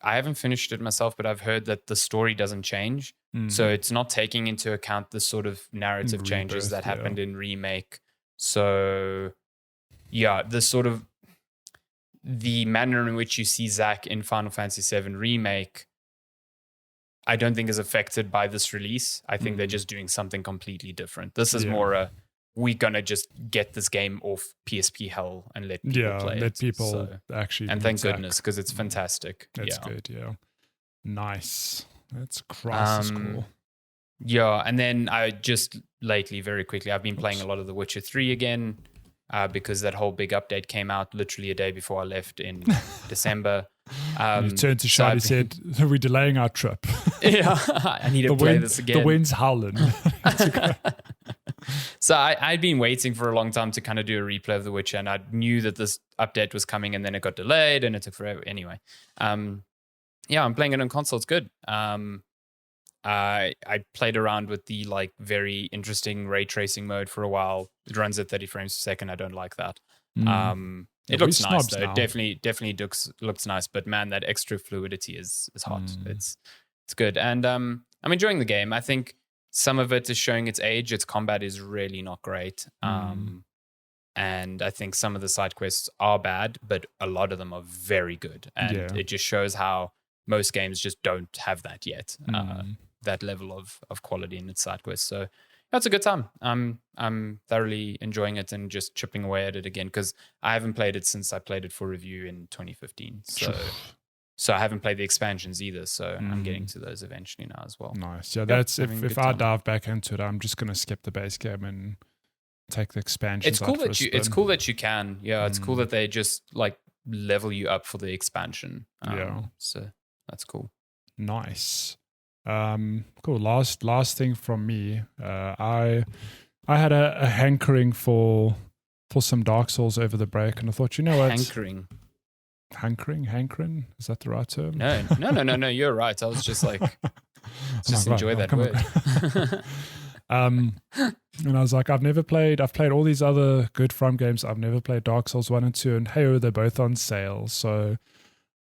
haven't finished it myself, but I've heard that the story doesn't change. So it's not taking into account the sort of narrative changes that happened in Remake. So the manner in which you see Zack in Final Fantasy VII Remake, I don't think is affected by this release. I think they're just doing something completely different. This is more we're gonna just get this game off PSP hell and let people play let people actually. And thank goodness, because it's fantastic. That's good. Yeah, nice. That's Crisis Core. Yeah, and then I just lately, very quickly, I've been playing a lot of The Witcher 3 again because that whole big update came out literally a day before I left in December. You turned to Shadi and said, we're delaying our trip. I need to play this again. The wind's howling. So I'd been waiting for a long time to kind of do a replay of The Witcher, and I knew that this update was coming, and then it got delayed, and it took forever. Anyway, I'm playing it on console. It's good. I played around with the like very interesting ray tracing mode for a while. It runs at 30 frames per second. I don't like that. It looks nice though. It definitely looks nice. But man, that extra fluidity is hot. It's good, and I'm enjoying the game. I think some of it is showing its age. Its combat is really not great. And I think some of the side quests are bad, but a lot of them are very good. And it just shows how most games just don't have that yet. That level of quality in its side quests. So that's a good time. I'm thoroughly enjoying it and just chipping away at it again, because I haven't played it since I played it for review in 2015. So I haven't played the expansions either. So I'm getting to those eventually now as well. Nice. Yeah, that's if I dive back into it, I'm just going to skip the base game and take the expansions. It's cool that you can. Yeah, it's cool that they just like level you up for the expansion. So that's cool. Nice. Cool. Last thing from me. I had a hankering for some Dark Souls over the break, and I thought, you know what? Hankering? Is that the right term? No. You're right. I was just like, enjoy that word. And I was like, I've played all these other good From games. I've never played Dark Souls 1 and 2, and hey, they're both on sale. So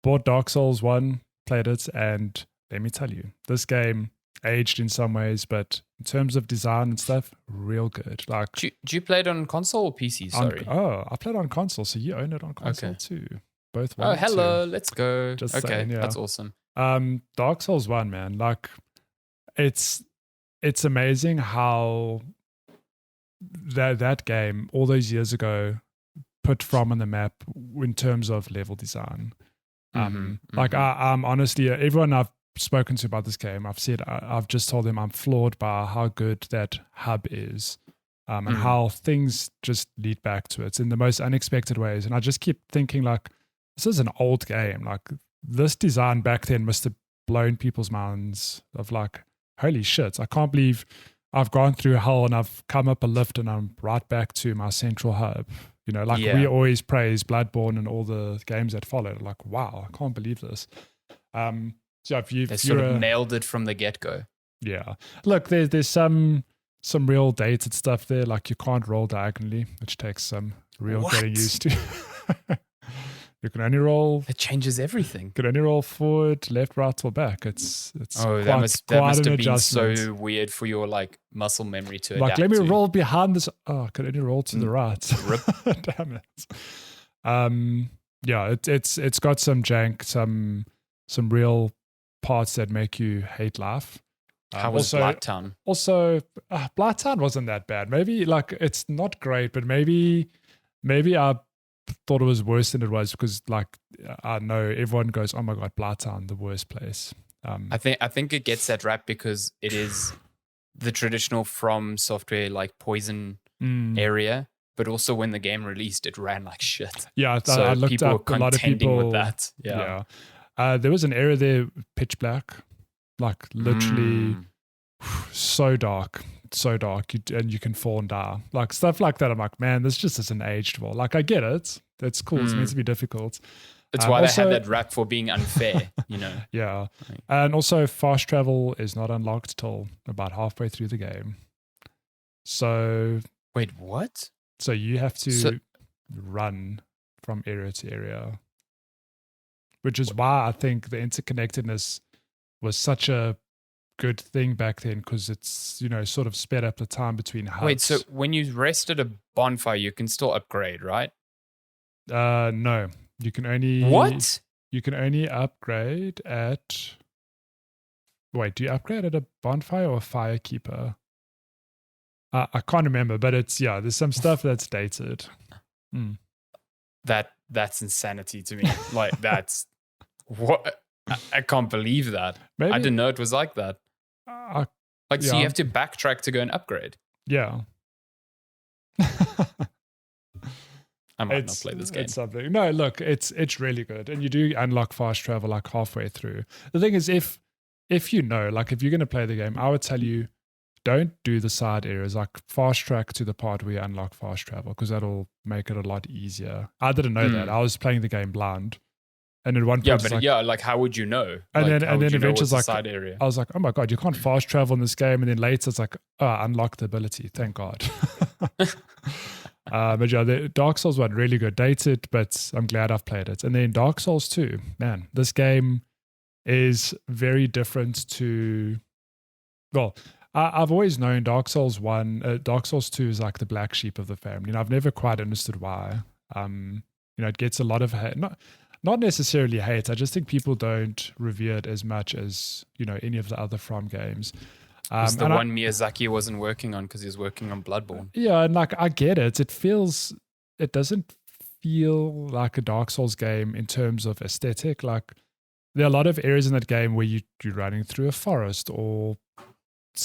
bought Dark Souls 1, played it, and let me tell you, this game aged in some ways, but in terms of design and stuff, real good. Like, do you play it on console or PC? Sorry. I played on console, so you own it on console too. Both. Oh, hello, let's go. Just okay, saying, that's awesome. Dark Souls 1, man, like it's amazing how that game all those years ago put From on the map in terms of level design. Like I'm honestly, everyone I've spoken to about this game, I've just told them I'm floored by how good that hub is, and how things just lead back to it in the most unexpected ways. And I just keep thinking, like, this is an old game. Like, this design back then must have blown people's minds of like holy shit, I can't believe I've gone through hell and I've come up a lift and I'm right back to my central hub. You know, like we always praise Bloodborne and all the games that followed. Like, wow, I can't believe this. So they sort of nailed it from the get-go. Yeah. Look, there's some real dated stuff there. Like you can't roll diagonally, which takes some real getting used to. You can only roll. It changes everything. You can only roll forward, left, right, or back. It's that must have been so weird for your like muscle memory to adapt. Like, let me roll behind this. Oh, I could only roll to the right. Damn it. Yeah, it's got some jank, some real parts that make you hate life. How was Blighttown? Also, Blighttown wasn't that bad. Maybe like it's not great, but maybe I thought it was worse than it was because like I know everyone goes, oh my god, Blighttown, the worst place. I think it gets that rap because it is the traditional From Software like Poison area, but also when the game released, it ran like shit. Yeah, so I looked people up were a lot of people with that. Yeah. There was an area there, pitch black, like literally so dark, and you can fall and die. Like stuff like that. I'm like, man, this just isn't aged well. Like I get it. That's cool. It's meant to be difficult. It's why also, they had that rap for being unfair, you know. Yeah. And also fast travel is not unlocked till about halfway through the game. So wait, what? So you have to run from area to area. Which is why I think the interconnectedness was such a good thing back then because it's, you know, sort of sped up the time between hubs. Wait, so when you rest at a bonfire, you can still upgrade, right? No. You can only... What? You can only upgrade at... Wait, do you upgrade at a bonfire or a firekeeper? I can't remember, but it's, there's some stuff that's dated. That's insanity to me. Like, that's... What? I can't believe that. Maybe, I didn't know it was like that. So you have to backtrack to go and upgrade. Yeah. I might not play this game. It's something. No, look, it's really good. And you do unlock fast travel like halfway through. The thing is, if you know, like if you're going to play the game, I would tell you, don't do the side areas, like fast track to the part where you unlock fast travel because that'll make it a lot easier. I didn't know that. I was playing the game blind. And at one point, like how would you know? And like, then eventually, it's like side area? I was like, oh my god, you can't fast travel in this game. And then later, it's like, oh, I unlocked the ability. Thank God. But yeah, the Dark Souls one really good, dated, but I'm glad I've played it. And then Dark Souls 2, man, this game is very different to. Well, I've always known Dark Souls 1, Dark Souls 2 is like the black sheep of the family, and I've never quite understood why. It gets a lot of hate. Not necessarily hate. I just think people don't revere it as much as, any of the other From games. It's the one Miyazaki wasn't working on because he was working on Bloodborne. Yeah, and like I get it. It doesn't feel like a Dark Souls game in terms of aesthetic. Like there are a lot of areas in that game where you're running through a forest or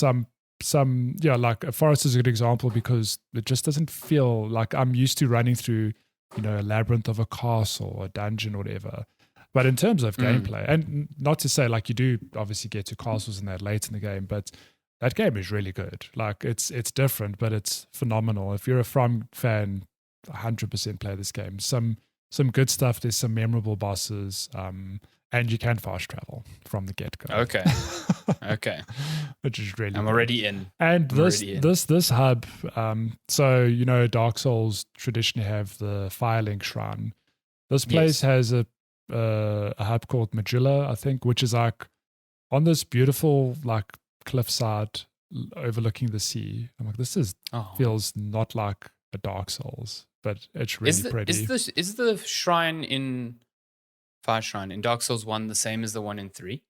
like a forest is a good example because it just doesn't feel like I'm used to running through a labyrinth of a castle or a dungeon or whatever. But in terms of gameplay, and not to say like you do obviously get to castles and that late in the game, but that game is really good. Like it's different, but it's phenomenal. If you're a From fan, 100% play this game. Some good stuff. There's some memorable bosses, and you can fast travel from the get-go. Okay. Which is really I'm good. Already in. And this hub, so Dark Souls traditionally have the Firelink Shrine. This place has a hub called Magilla, I think, which is like on this beautiful like cliffside overlooking the sea. I'm like, feels not like a Dark Souls, but it's really pretty. Is the shrine in Fire Shrine in Dark Souls 1 the same as the one in 3?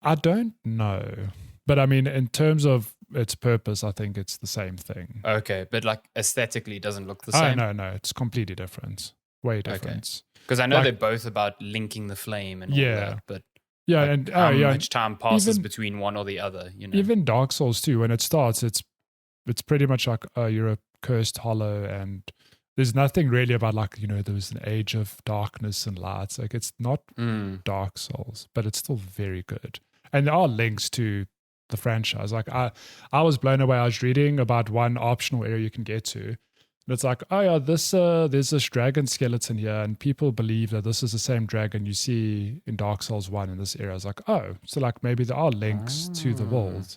I don't know. But I mean, in terms of its purpose, I think it's the same thing. Okay, but like aesthetically it doesn't look the same? Oh, no, it's completely different. Way different. Because I know they're both about linking the flame and all that, but how much time passes between one or the other, Even Dark Souls 2, when it starts, it's pretty much like you're a cursed hollow, and there's nothing really about like, there was an age of darkness and lights. Like it's not Dark Souls, but it's still very good. And there are links to the franchise. Like I was blown away. I was reading about one optional area you can get to. And it's like, oh yeah, there's this dragon skeleton here, and people believe that this is the same dragon you see in Dark Souls 1 in this area. I was like, oh, so like maybe there are links to the world.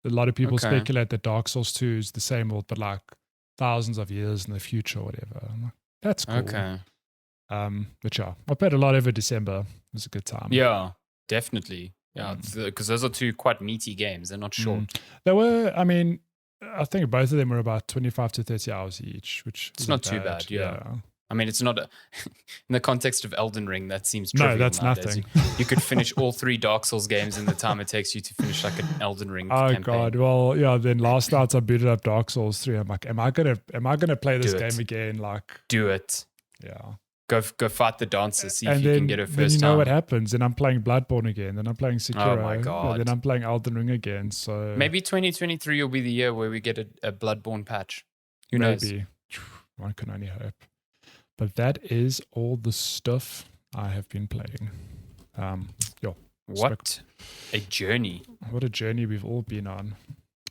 A lot of people speculate that Dark Souls 2 is the same world, but like thousands of years in the future or whatever. I'm like, that's cool. Okay. But yeah, I played a lot over December. It was a good time. Yeah, definitely. Yeah, because those are two quite meaty games. They're not short. They were, I mean, I think both of them were about 25 to 30 hours each, which it's not too bad. Yeah. I mean, it's not in the context of Elden Ring, that seems trivial. No, that's nowadays. nothing. You could finish all 3 Dark Souls games in the time it takes you to finish like an Elden Ring Oh campaign. God. Well, yeah, then last night I booted up Dark Souls 3. I'm like, am I gonna play this game again? Like, do it. Yeah. Go fight the dancer, see and if then, you can get it first then you time. know what happens. Then I'm playing Bloodborne again. Then I'm playing Sekiro. Oh my God. Then I'm playing Elden Ring again. So maybe 2023 will be the year where we get a Bloodborne patch. Who knows? Maybe. One can only hope. But that is all the stuff I have been playing. What a journey. What a journey we've all been on.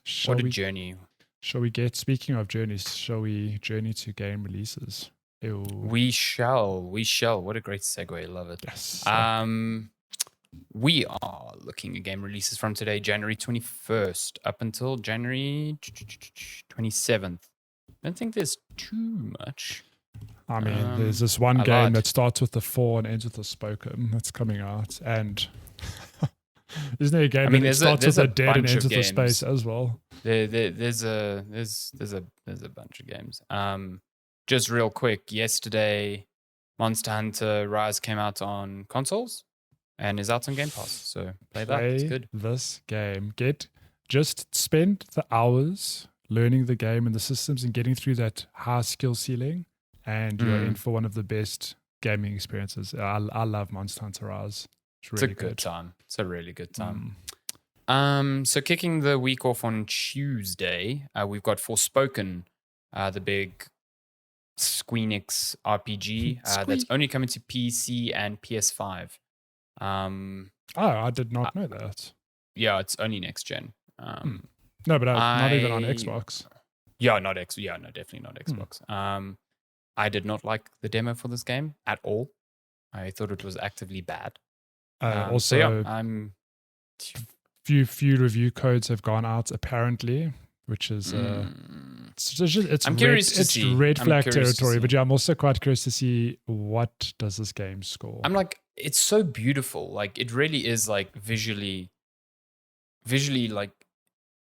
Journey. Shall we get, speaking of journeys, shall we journey to game releases? Ew. We shall. What a great segue. Love it. Yes. We are looking at game releases from today, January 21st, up until January 27th. I don't think there's too much. I mean, there's this one game that starts with the 4 and ends with a spoken that's coming out, and isn't there a game that starts with a dead and ends with a space as well? There's a bunch of games. Just real quick, yesterday, Monster Hunter Rise came out on consoles and is out on Game Pass. So play that. It's good. This game. Just spend the hours learning the game and the systems and getting through that high skill ceiling, and you're in for one of the best gaming experiences. I love Monster Hunter Rise. It's a good time. It's a really good time. So kicking the week off on Tuesday, we've got Forspoken, the big Squeenix RPG that's only coming to PC and PS5. I did not know that. Yeah, it's only next gen. No, but not even on Xbox. Yeah, definitely not Xbox. I did not like the demo for this game at all. I thought it was actively bad. Also, few review codes have gone out apparently, which is I'm curious to see. Red flag territory. But yeah, I'm also quite curious to see what does this game score. I'm like, it's so beautiful. Like, it really is like visually like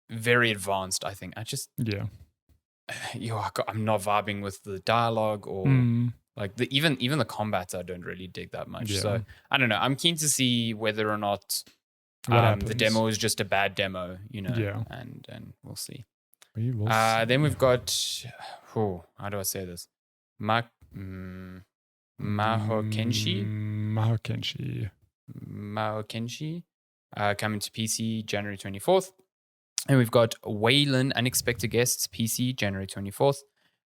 very advanced. I think I'm not vibing with the dialogue or like even the combat. I don't really dig that much. Yeah. So I don't know. I'm keen to see whether or not the demo is just a bad demo, Yeah. And we'll see. Then we've got how do I say this? Mahokenshi. Coming to PC January 24th. And we've got Waylon Unexpected Guests PC January 24th.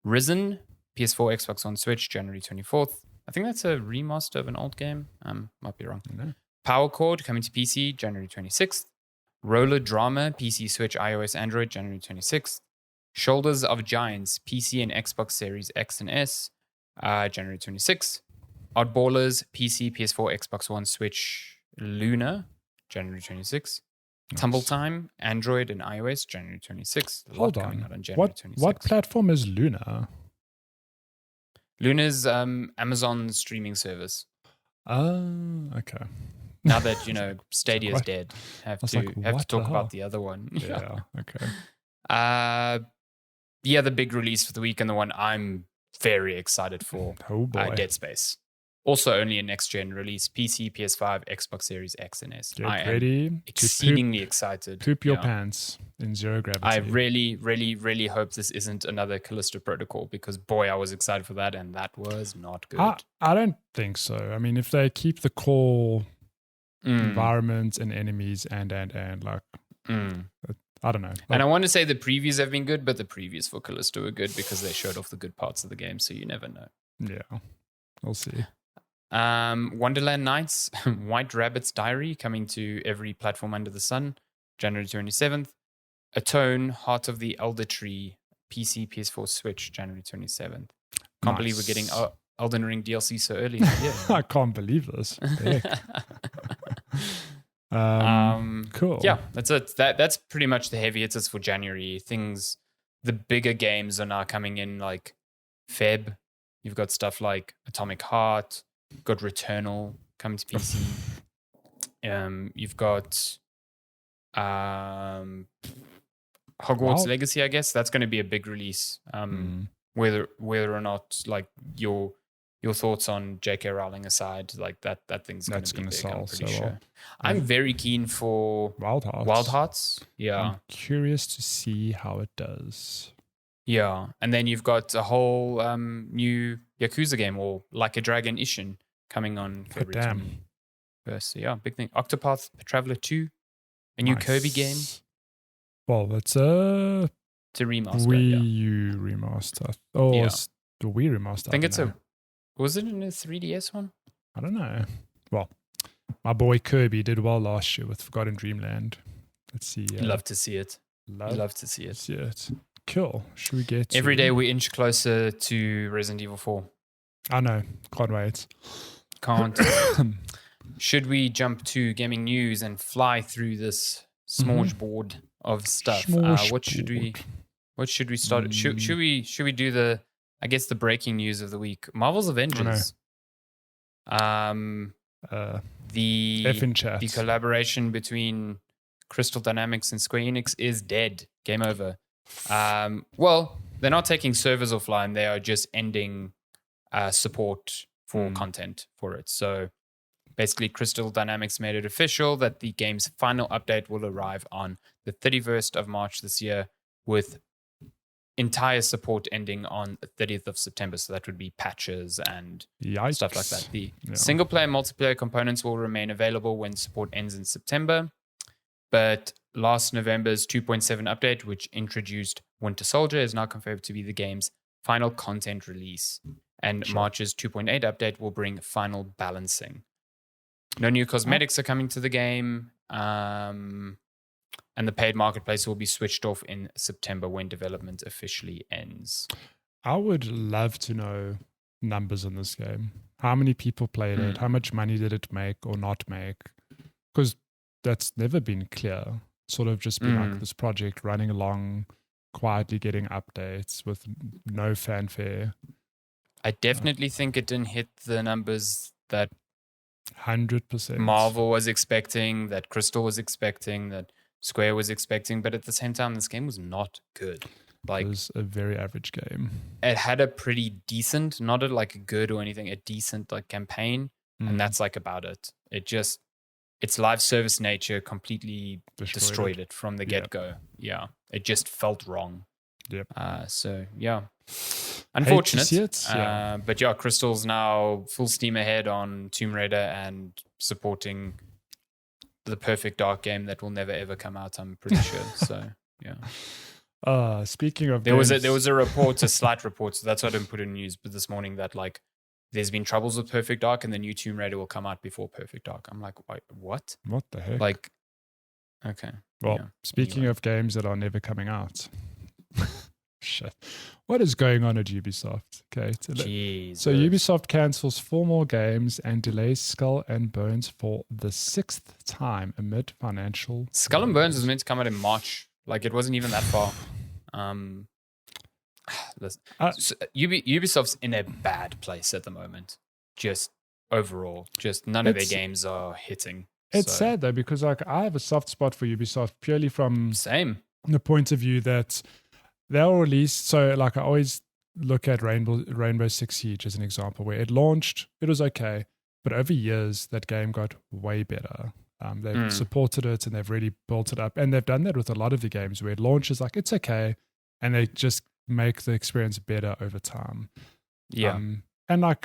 Risen PS4, Xbox One, Switch January 24th. I think that's a remaster of an old game. Might be wrong. No. Power Chord coming to PC January 26th. Roller Drama PC, Switch, iOS, Android January 26th. Shoulders of Giants PC and Xbox Series X and S January 26th. Oddballers PC, PS4, Xbox One, Switch, Luna January 26th. Nice. Tumble Time, Android and iOS, January 26th. Hold on. Coming out on January 26th. What platform is Luna? Luna's Amazon streaming service. Oh, okay. Now that, Stadia's dead, have to talk about the other one. Yeah, okay. The big release for the week and the one I'm very excited for. Oh boy. Dead Space. Also only a next-gen release, PC, PS5, Xbox Series X and S. Get ready. Exceedingly excited. Poop your pants in zero gravity. I really, really, really hope this isn't another Callisto Protocol because, boy, I was excited for that and that was not good. I don't think so. I mean, if they keep the core environments and enemies and like, I don't know. And I want to say the previews have been good, but the previews for Callisto are good because they showed off the good parts of the game, so you never know. Yeah, we'll see. Wonderland Nights, White Rabbit's Diary, coming to every platform under the sun. January 27th. Atone, Heart of the Elder Tree, PC, PS4, Switch, January 27th. Can't believe we're getting Elden Ring DLC so early. I can't believe this. Cool. Yeah, that's it. That's pretty much the heavy hitters for January. The bigger games are now coming in like Feb. You've got stuff like Atomic Heart, got Returnal coming to PC. You've got Hogwarts Legacy, I guess. That's going to be a big release. Whether or not like your thoughts on J.K. Rowling aside, like that thing's going to be big, sell I'm pretty so sure. well. I'm very keen for Wild Hearts. Yeah. I'm curious to see how it does. Yeah. And then you've got a whole new Yakuza game, or Like a Dragon Ishin, coming on February 21st. So yeah, big thing. Octopath Traveler 2, a new Kirby game. Well, it's a remaster. Wii U remaster. Oh, it's the Wii remaster. I think it's was it in a 3DS one? I don't know. Well, my boy Kirby did well last year with Forgotten Dreamland. Let's see. Love to see it. Love to see it. Cool. Should we get every day we inch closer to Resident Evil 4. I know. Can't wait. Can't. Should we jump to gaming news and fly through this smorgasbord of stuff? What should we start? Should we do the breaking news of the week? Marvel's Avengers. The collaboration between Crystal Dynamics and Square Enix is dead. Game over. Well, they're not taking servers offline. They are just ending support for content for it. So basically, Crystal Dynamics made it official that the game's final update will arrive on the 31st of March this year, with entire support ending on the 30th of September. So that would be patches and stuff like that. The single-player multiplayer components will remain available when support ends in September. But last November's 2.7 update, which introduced Winter Soldier, is now confirmed to be the game's final content release. And March's 2.8 update will bring final balancing. No new cosmetics are coming to the game. And the paid marketplace will be switched off in September when development officially ends. I would love to know numbers on this game. How many people played it? How much money did it make or not make? Because that's never been clear. Sort of just been like this project running along, quietly getting updates with no fanfare. I definitely think it didn't hit the numbers that 100% Marvel was expecting, that Crystal was expecting, that Square was expecting. But at the same time, this game was not good. Like, it was a very average game. It had a pretty decent, not a good or anything, a decent campaign, and that's about it. Its live service nature completely destroyed it from the get-go. Yeah, it just felt wrong. Yep. So yeah, unfortunate. Hate to see it. But yeah, Crystal's now full steam ahead on Tomb Raider and supporting the perfect Dark game that will never ever come out, I'm pretty sure. So yeah. Speaking of there was a report, a slight report, so that's why I didn't put in news, but this morning that there's been troubles with Perfect Dark and the new Tomb Raider will come out before Perfect Dark. I'm like, wait, what? What the heck? Okay. Well, speaking of games that are never coming out. Shit. What is going on at Ubisoft? Okay. So Ubisoft cancels 4 more games and delays Skull and Bones for the 6th time amid financial... Skull and Bones was meant to come out in March. It wasn't even that far. Ubisoft's in a bad place at the moment. Just overall, none of their games are hitting. It's sad though, because I have a soft spot for Ubisoft purely from the point of view that they'll release. So I always look at Rainbow Six Siege as an example, where it launched, it was okay, but over years that game got way better. They've supported it and they've really built it up, and they've done that with a lot of the games where it launches it's okay, and they just make the experience better over time. Yeah. And I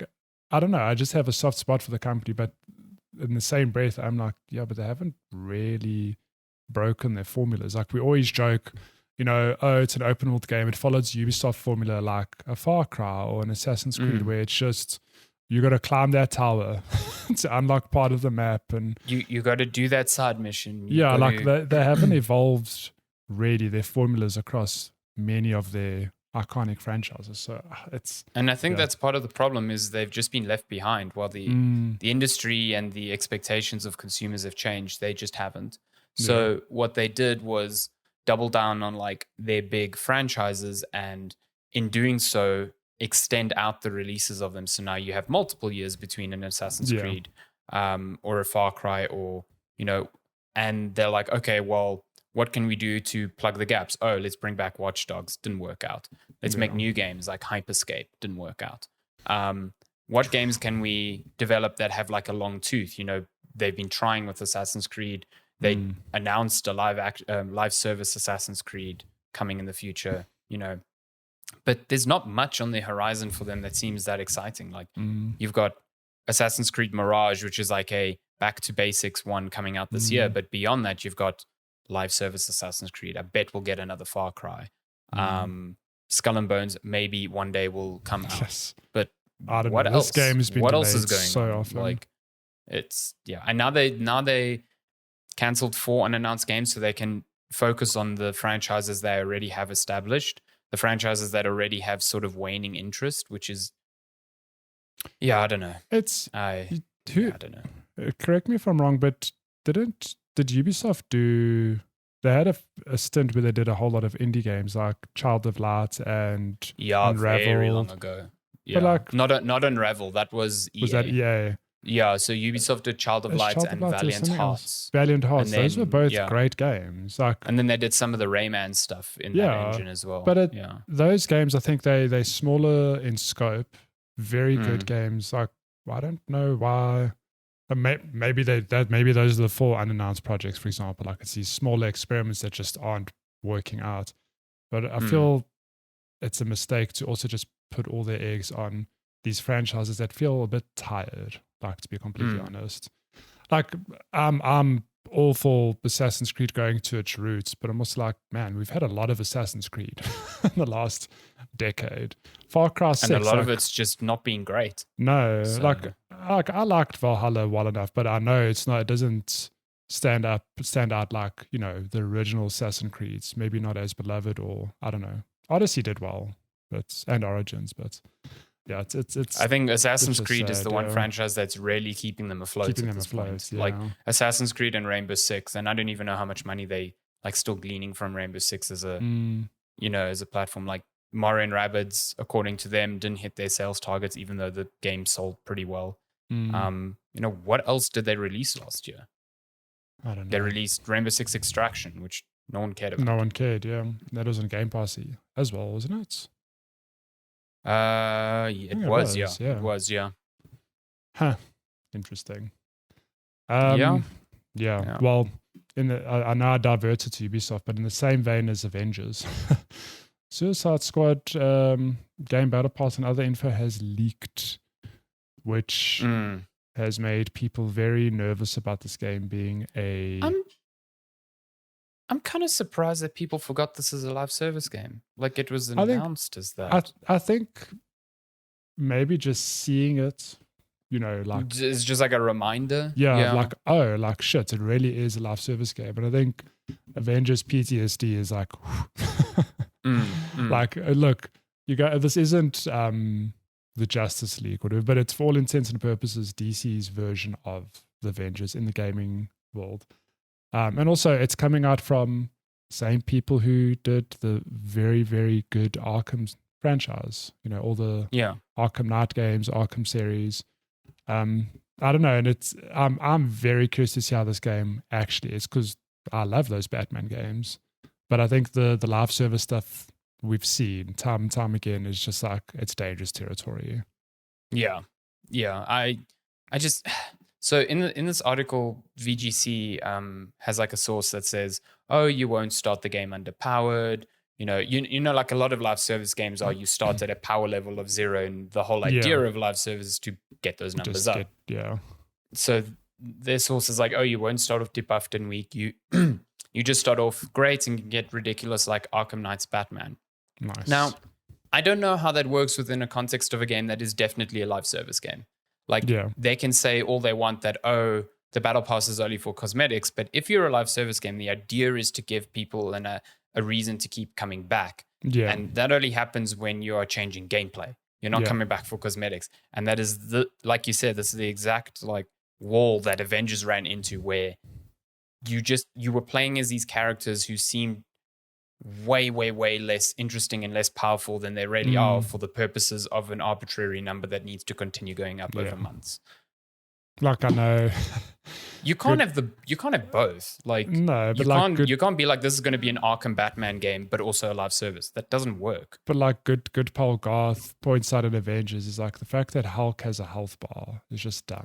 don't know, I just have a soft spot for the company, but in the same breath, I'm like, yeah, but they haven't really broken their formulas. We always joke, it's an open world game. It follows Ubisoft formula like a Far Cry or an Assassin's Creed, where it's just you got to climb that tower to unlock part of the map, and you got to do that side mission. Yeah, like they haven't evolved really their formulas across many of their iconic franchises. So and I think that's part of the problem is they've just been left behind. While the industry and the expectations of consumers have changed, they just haven't. So what they did was double down on like their big franchises, and in doing so, extend out the releases of them. So now you have multiple years between an Assassin's Creed or a Far Cry, or and they're like, okay, well, what can we do to plug the gaps? Oh, let's bring back Watch Dogs. Didn't work out. Let's make new games like Hyperscape. Didn't work out. What games can we develop that have like a long tooth? They've been trying with Assassin's Creed. They announced a live service Assassin's Creed coming in the future, but there's not much on the horizon for them that seems that exciting. Like you've got Assassin's Creed Mirage, which is like a back to basics one coming out this year. But beyond that, you've got live service Assassin's Creed. I bet we'll get another Far Cry. Skull and Bones maybe one day will come out. Yes. But I don't what know. else? This game has been what else is going so on? often. Like it's and now they cancelled 4 unannounced games so they can focus on the franchises they already have established, the franchises that already have sort of waning interest, which is I don't know. I don't know. Correct me if I'm wrong, but did Ubisoft do? They had a stint where they did a whole lot of indie games like Child of Light and Unraveled. Very long ago. Yeah, but like not Unravel. That was EA. Was that EA? Yeah, so Ubisoft did Child of Light and Valiant Hearts. Valiant Hearts, those were both great games. And then they did some of the Rayman stuff in that engine as well. But those games, I think they're smaller in scope, very good games. Like, I don't know why. Maybe those are the 4 unannounced projects, for example. Like it's these smaller experiments that just aren't working out. But I feel it's a mistake to also just put all their eggs on these franchises that feel a bit tired. Like, to be completely honest, like I'm all for Assassin's Creed going to its roots, but I'm also like, man, we've had a lot of Assassin's Creed in the last decade. Far Cry 6, and a lot of it's just not being great. No, like I liked Valhalla well enough, but I know it doesn't stand out like the original Assassin's Creeds. Maybe not as beloved, or I don't know. Odyssey did well, and Origins, but. Yeah, it's. I think Assassin's Creed sad, is the one franchise that's really keeping them afloat. Like Assassin's Creed and Rainbow Six, and I don't even know how much money they like still gleaning from Rainbow Six as a as a platform. Like Mario and Rabbids, according to them, didn't hit their sales targets, even though the game sold pretty well. What else did they release last year? I don't know. They released Rainbow Six Extraction, which no one cared about. No one cared. Yeah, that was on Game Pass as well, wasn't it? It was. It was. Huh. Interesting. Yeah. Well, I know I diverted to Ubisoft, but in the same vein as Avengers, Suicide Squad game battle pass and other info has leaked, which has made people very nervous about this game being a. I'm kind of surprised that people forgot this is a live service game. Like it was announced as that. I think maybe just seeing it, like it's just like a reminder. Yeah. Like shit, it really is a live service game. And I think Avengers PTSD is like, like look, this isn't the Justice League or whatever, but it's for all intents and purposes DC's version of the Avengers in the gaming world. And also, it's coming out from the same people who did the very, very good Arkham franchise. All the Arkham Knight games, Arkham series. I don't know, and I'm very curious to see how this game actually is, because I love those Batman games. But I think the live service stuff we've seen time and time again is just like it's dangerous territory. Yeah. I just. So in this article, VGC has like a source that says, "Oh, you won't start the game underpowered." Like a lot of live service games are. You start at a power level of 0, and the whole idea of live service is to get those numbers up. So their source is like, "Oh, you won't start off debuffed and weak. You you just start off great and get ridiculous like Arkham Knight's Batman." Nice. Now, I don't know how that works within a context of a game that is definitely a live service game. Like they can say all they want that, oh, the battle pass is only for cosmetics. But if you're a live service game, the idea is to give people a reason to keep coming back. Yeah. And that only happens when you are changing gameplay. You're not coming back for cosmetics. And that is like you said, this is the exact like wall that Avengers ran into, where you were playing as these characters who seemed way, way, way less interesting and less powerful than they really are for the purposes of an arbitrary number that needs to continue going up over months. Like, I know you can't have both. Like, no, but you can't be like, this is going to be an Arkham Batman game, but also a live service. That doesn't work. But like good Paul Garth points out in Avengers is like the fact that Hulk has a health bar is just dumb.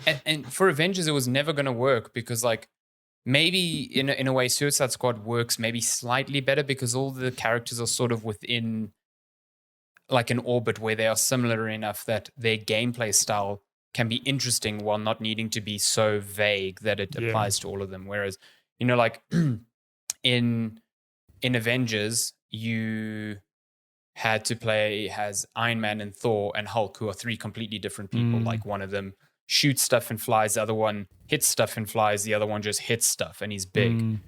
And for Avengers, it was never going to work because like maybe in a way Suicide Squad works maybe slightly better because all the characters are sort of within like an orbit where they are similar enough that their gameplay style can be interesting while not needing to be so vague that it applies to all of them. Whereas, like in Avengers, you had to play as Iron Man and Thor and Hulk, who are three completely different people. Like one of them shoots stuff and flies, the other one hits stuff and flies, the other one just hits stuff and he's big.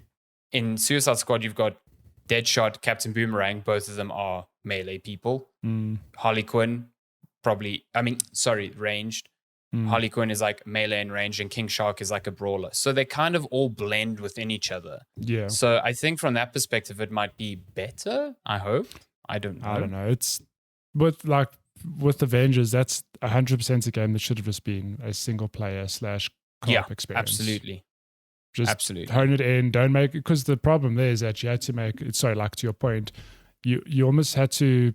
In Suicide Squad, you've got Deadshot, Captain Boomerang, both of them are melee people. Harley Quinn, ranged. Harley Quinn is like melee and range, and King Shark is like a brawler. So they kind of all blend within each other. Yeah. So I think from that perspective, it might be better. I hope. I don't know. It's with Avengers, that's 100% a game that should have just been a single player / co-op experience. Absolutely. Just hone it in. Don't make it, because the problem there is that you had to make it. Sorry, like to your point, you almost had to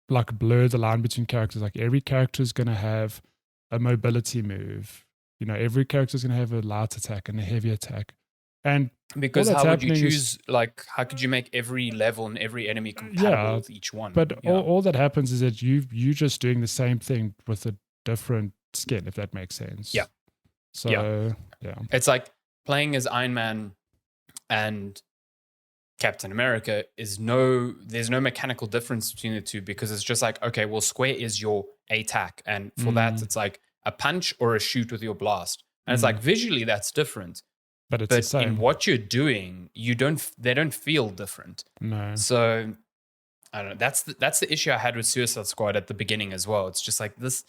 like blur the line between characters. Like every character is going to have a mobility move. Every character is going to have a light attack and a heavy attack. And because how would you choose, how could you make every level and every enemy compatible with each one? But all that happens is that you just doing the same thing with a different skin, if that makes sense. Yeah. So, It's like playing as Iron Man and Captain America there's no mechanical difference between the two, because it's just like, okay, well, square is your attack. And for that, it's like a punch or a shoot with your blast. And it's like visually that's different. But it's the same. In what you're doing, they don't feel different. No. So I don't know. That's the issue I had with Suicide Squad at the beginning as well. It's just like this,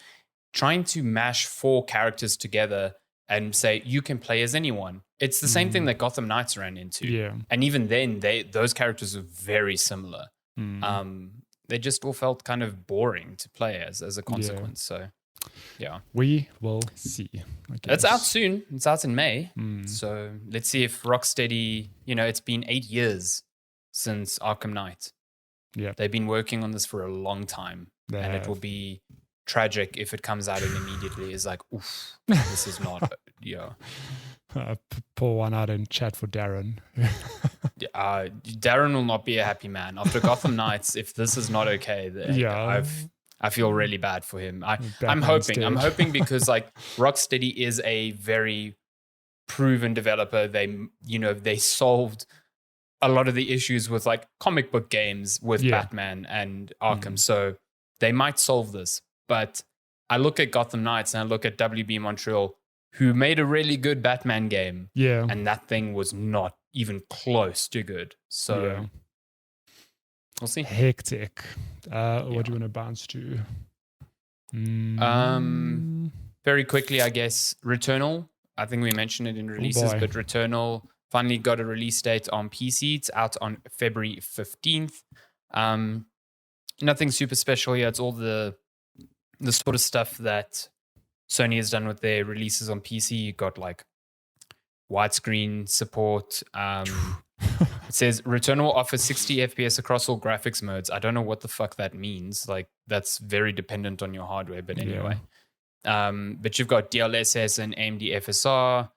trying to mash 4 characters together and say you can play as anyone. It's the same thing that Gotham Knights ran into. Yeah. And even then, those characters were very similar. They just all felt kind of boring to play as a consequence. So. Yeah, we will see. It's out soon. It's out in May. So let's see if Rocksteady, it's been 8 years since Arkham Knight. Yeah, they've been working on this for a long time, and it will be tragic if it comes out and immediately is like, oof, this is not. Pour one out in chat for Darren. Darren will not be a happy man after Gotham Knights. If this is not okay, then I feel really bad for him. I'm hoping because like Rocksteady is a very proven developer. They solved a lot of the issues with like comic book games with Batman and Arkham. So they might solve this. But I look at Gotham Knights and I look at WB Montreal, who made a really good Batman game. Yeah. And that thing was not even close to good. So we'll see. Hectic. What do you want to bounce to? Very quickly, I guess, Returnal. I think we mentioned it in releases, but Returnal finally got a release date on PC. It's out on February 15th. Nothing super special here. It's all the sort of stuff that Sony has done with their releases on PC. You got like widescreen support. It says Returnal offers 60 FPS across all graphics modes. I don't know what the fuck that means. Like, that's very dependent on your hardware, but anyway. But you've got DLSS and AMD FSR.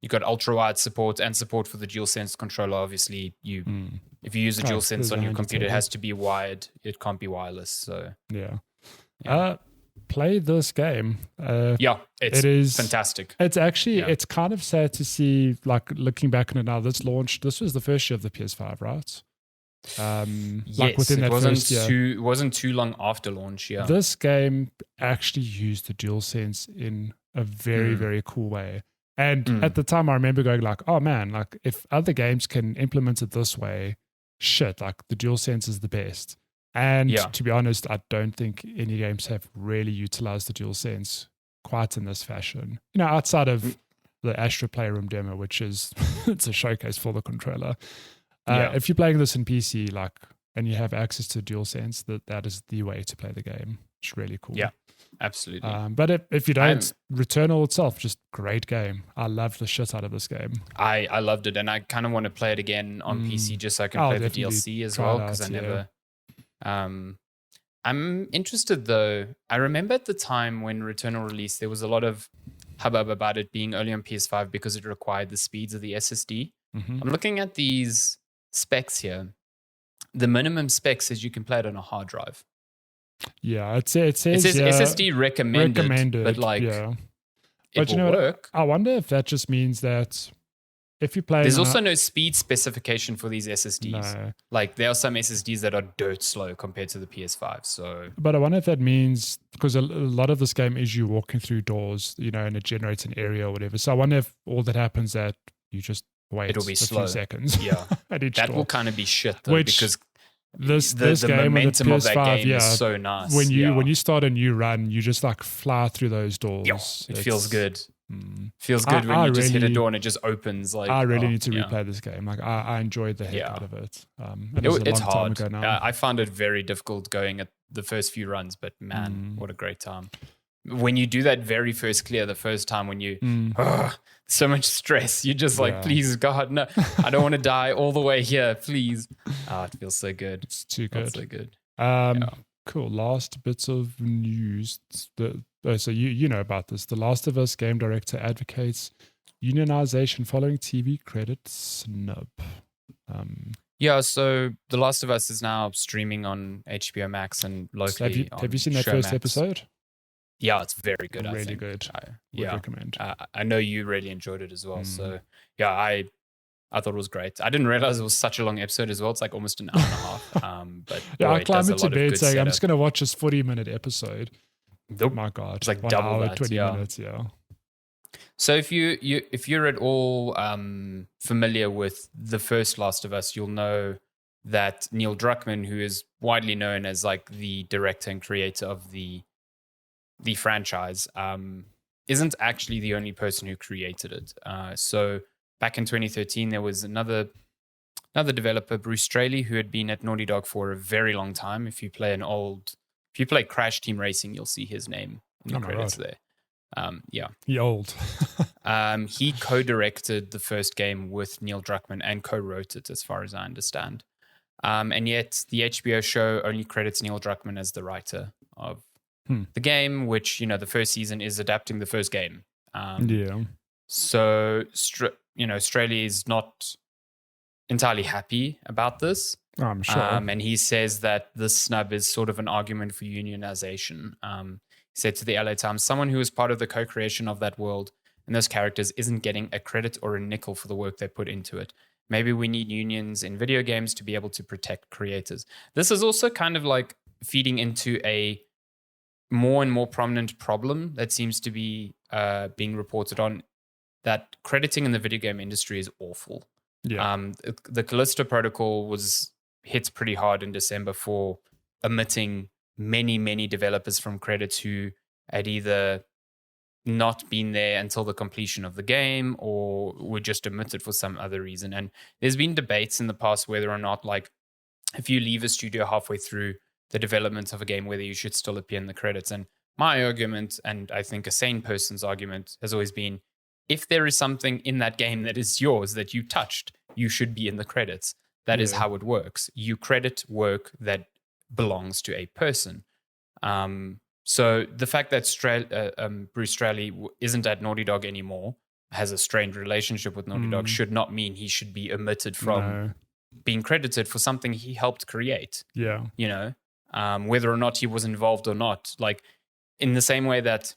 You've got ultra-wide support and support for the DualSense controller. Obviously, if you use a DualSense on your computer, it has to be wired. It can't be wireless. So play this game. It is fantastic. It's actually it's kind of sad to see, like looking back on it now. This was the first year of the PS5, right? Like within that first year. It wasn't too long after launch. Yeah, this game actually used the DualSense in a very, very cool way. And at the time, I remember going like, "Oh man, like if other games can implement it this way, shit, like the DualSense is the best." And to be honest, I don't think any games have really utilized the DualSense quite in this fashion. Outside of the Astra Playroom demo, which is it's a showcase for the controller. If you're playing this in PC, like, and you have access to DualSense, that is the way to play the game. It's really cool. Yeah, absolutely. But if you don't, Returnal itself, just great game. I love the shit out of this game. I loved it, and I kind of want to play it again on PC just so I can play the DLC as well, because I never... I'm interested though. I remember at the time when Returnal released, there was a lot of hubbub about it being early on PS5 because it required the speeds of the SSD. I'm looking at these specs here. The minimum spec says you can play it on a hard drive. Yeah, it says SSD recommended, but like it will work. I wonder if that just means that if you play, there's also no speed specification for these SSDs. No. Like there are some SSDs that are dirt slow compared to the PS5. So, but I wonder if that means, because a lot of this game is you walking through doors, and it generates an area or whatever. So I wonder if all that happens that you just wait. It'll be few seconds. Yeah, at each that door. Will kind of be shit though, because the game momentum on the PS5, of that game is so nice. When you start a new run, you just like fly through those doors. It feels good. Feels good when you just hit a door and it just opens. Like I really need to replay this game. Like I enjoyed the heck out of it. It's hard. Time ago now. I found it very difficult going at the first few runs, but man, what a great time. When you do that very first clear the first time, when you so much stress, you're just like, please God, no, I don't want to die all the way here, please. It feels so good. It's too good. So good. Cool. Last bits of news. So you know about this. The Last of Us game director advocates unionization following TV credit snub. So The Last of Us is now streaming on HBO Max and locally. Have you seen that first episode? Yeah, it's very good. Really good. I would recommend. I know you really enjoyed it as well. So I thought it was great. I didn't realize it was such a long episode as well. It's like almost an hour and a half. But I climbed into bed saying I'm just going to watch this 40-minute episode. Nope. Oh my God, it's like 1 double hour, that. 20 minutes. Yeah. So if you're at all familiar with the first Last of Us, you'll know that Neil Druckmann, who is widely known as like the director and creator of the franchise, isn't actually the only person who created it. So back in 2013, there was another developer, Bruce Straley, who had been at Naughty Dog for a very long time. If you play Crash Team Racing, you'll see his name in the credits there. He old. He co-directed the first game with Neil Druckmann and co-wrote it, as far as I understand. And yet the HBO show only credits Neil Druckmann as the writer of the game, which, the first season is adapting the first game. So, Australia is not entirely happy about this. I'm sure. And he says that this snub is sort of an argument for unionization. He said to the LA Times, someone who is part of the co-creation of that world and those characters isn't getting a credit or a nickel for the work they put into it. Maybe we need unions in video games to be able to protect creators. This is also kind of like feeding into a more and more prominent problem that seems to be being reported on, that crediting in the video game industry is awful. The Callisto Protocol was hit pretty hard in December for omitting many, many developers from credits who had either not been there until the completion of the game or were just omitted for some other reason. And there's been debates in the past whether or not, like, if you leave a studio halfway through the development of a game, whether you should still appear in the credits. And my argument, and I think a sane person's argument, has always been, if there is something in that game that is yours, that you touched, you should be in the credits. That is how it works. You credit work that belongs to a person. So the fact that Bruce Straley isn't at Naughty Dog anymore, has a strained relationship with Naughty Dog, should not mean he should be omitted from being credited for something he helped create. Whether or not he was involved or not. Like, in the same way that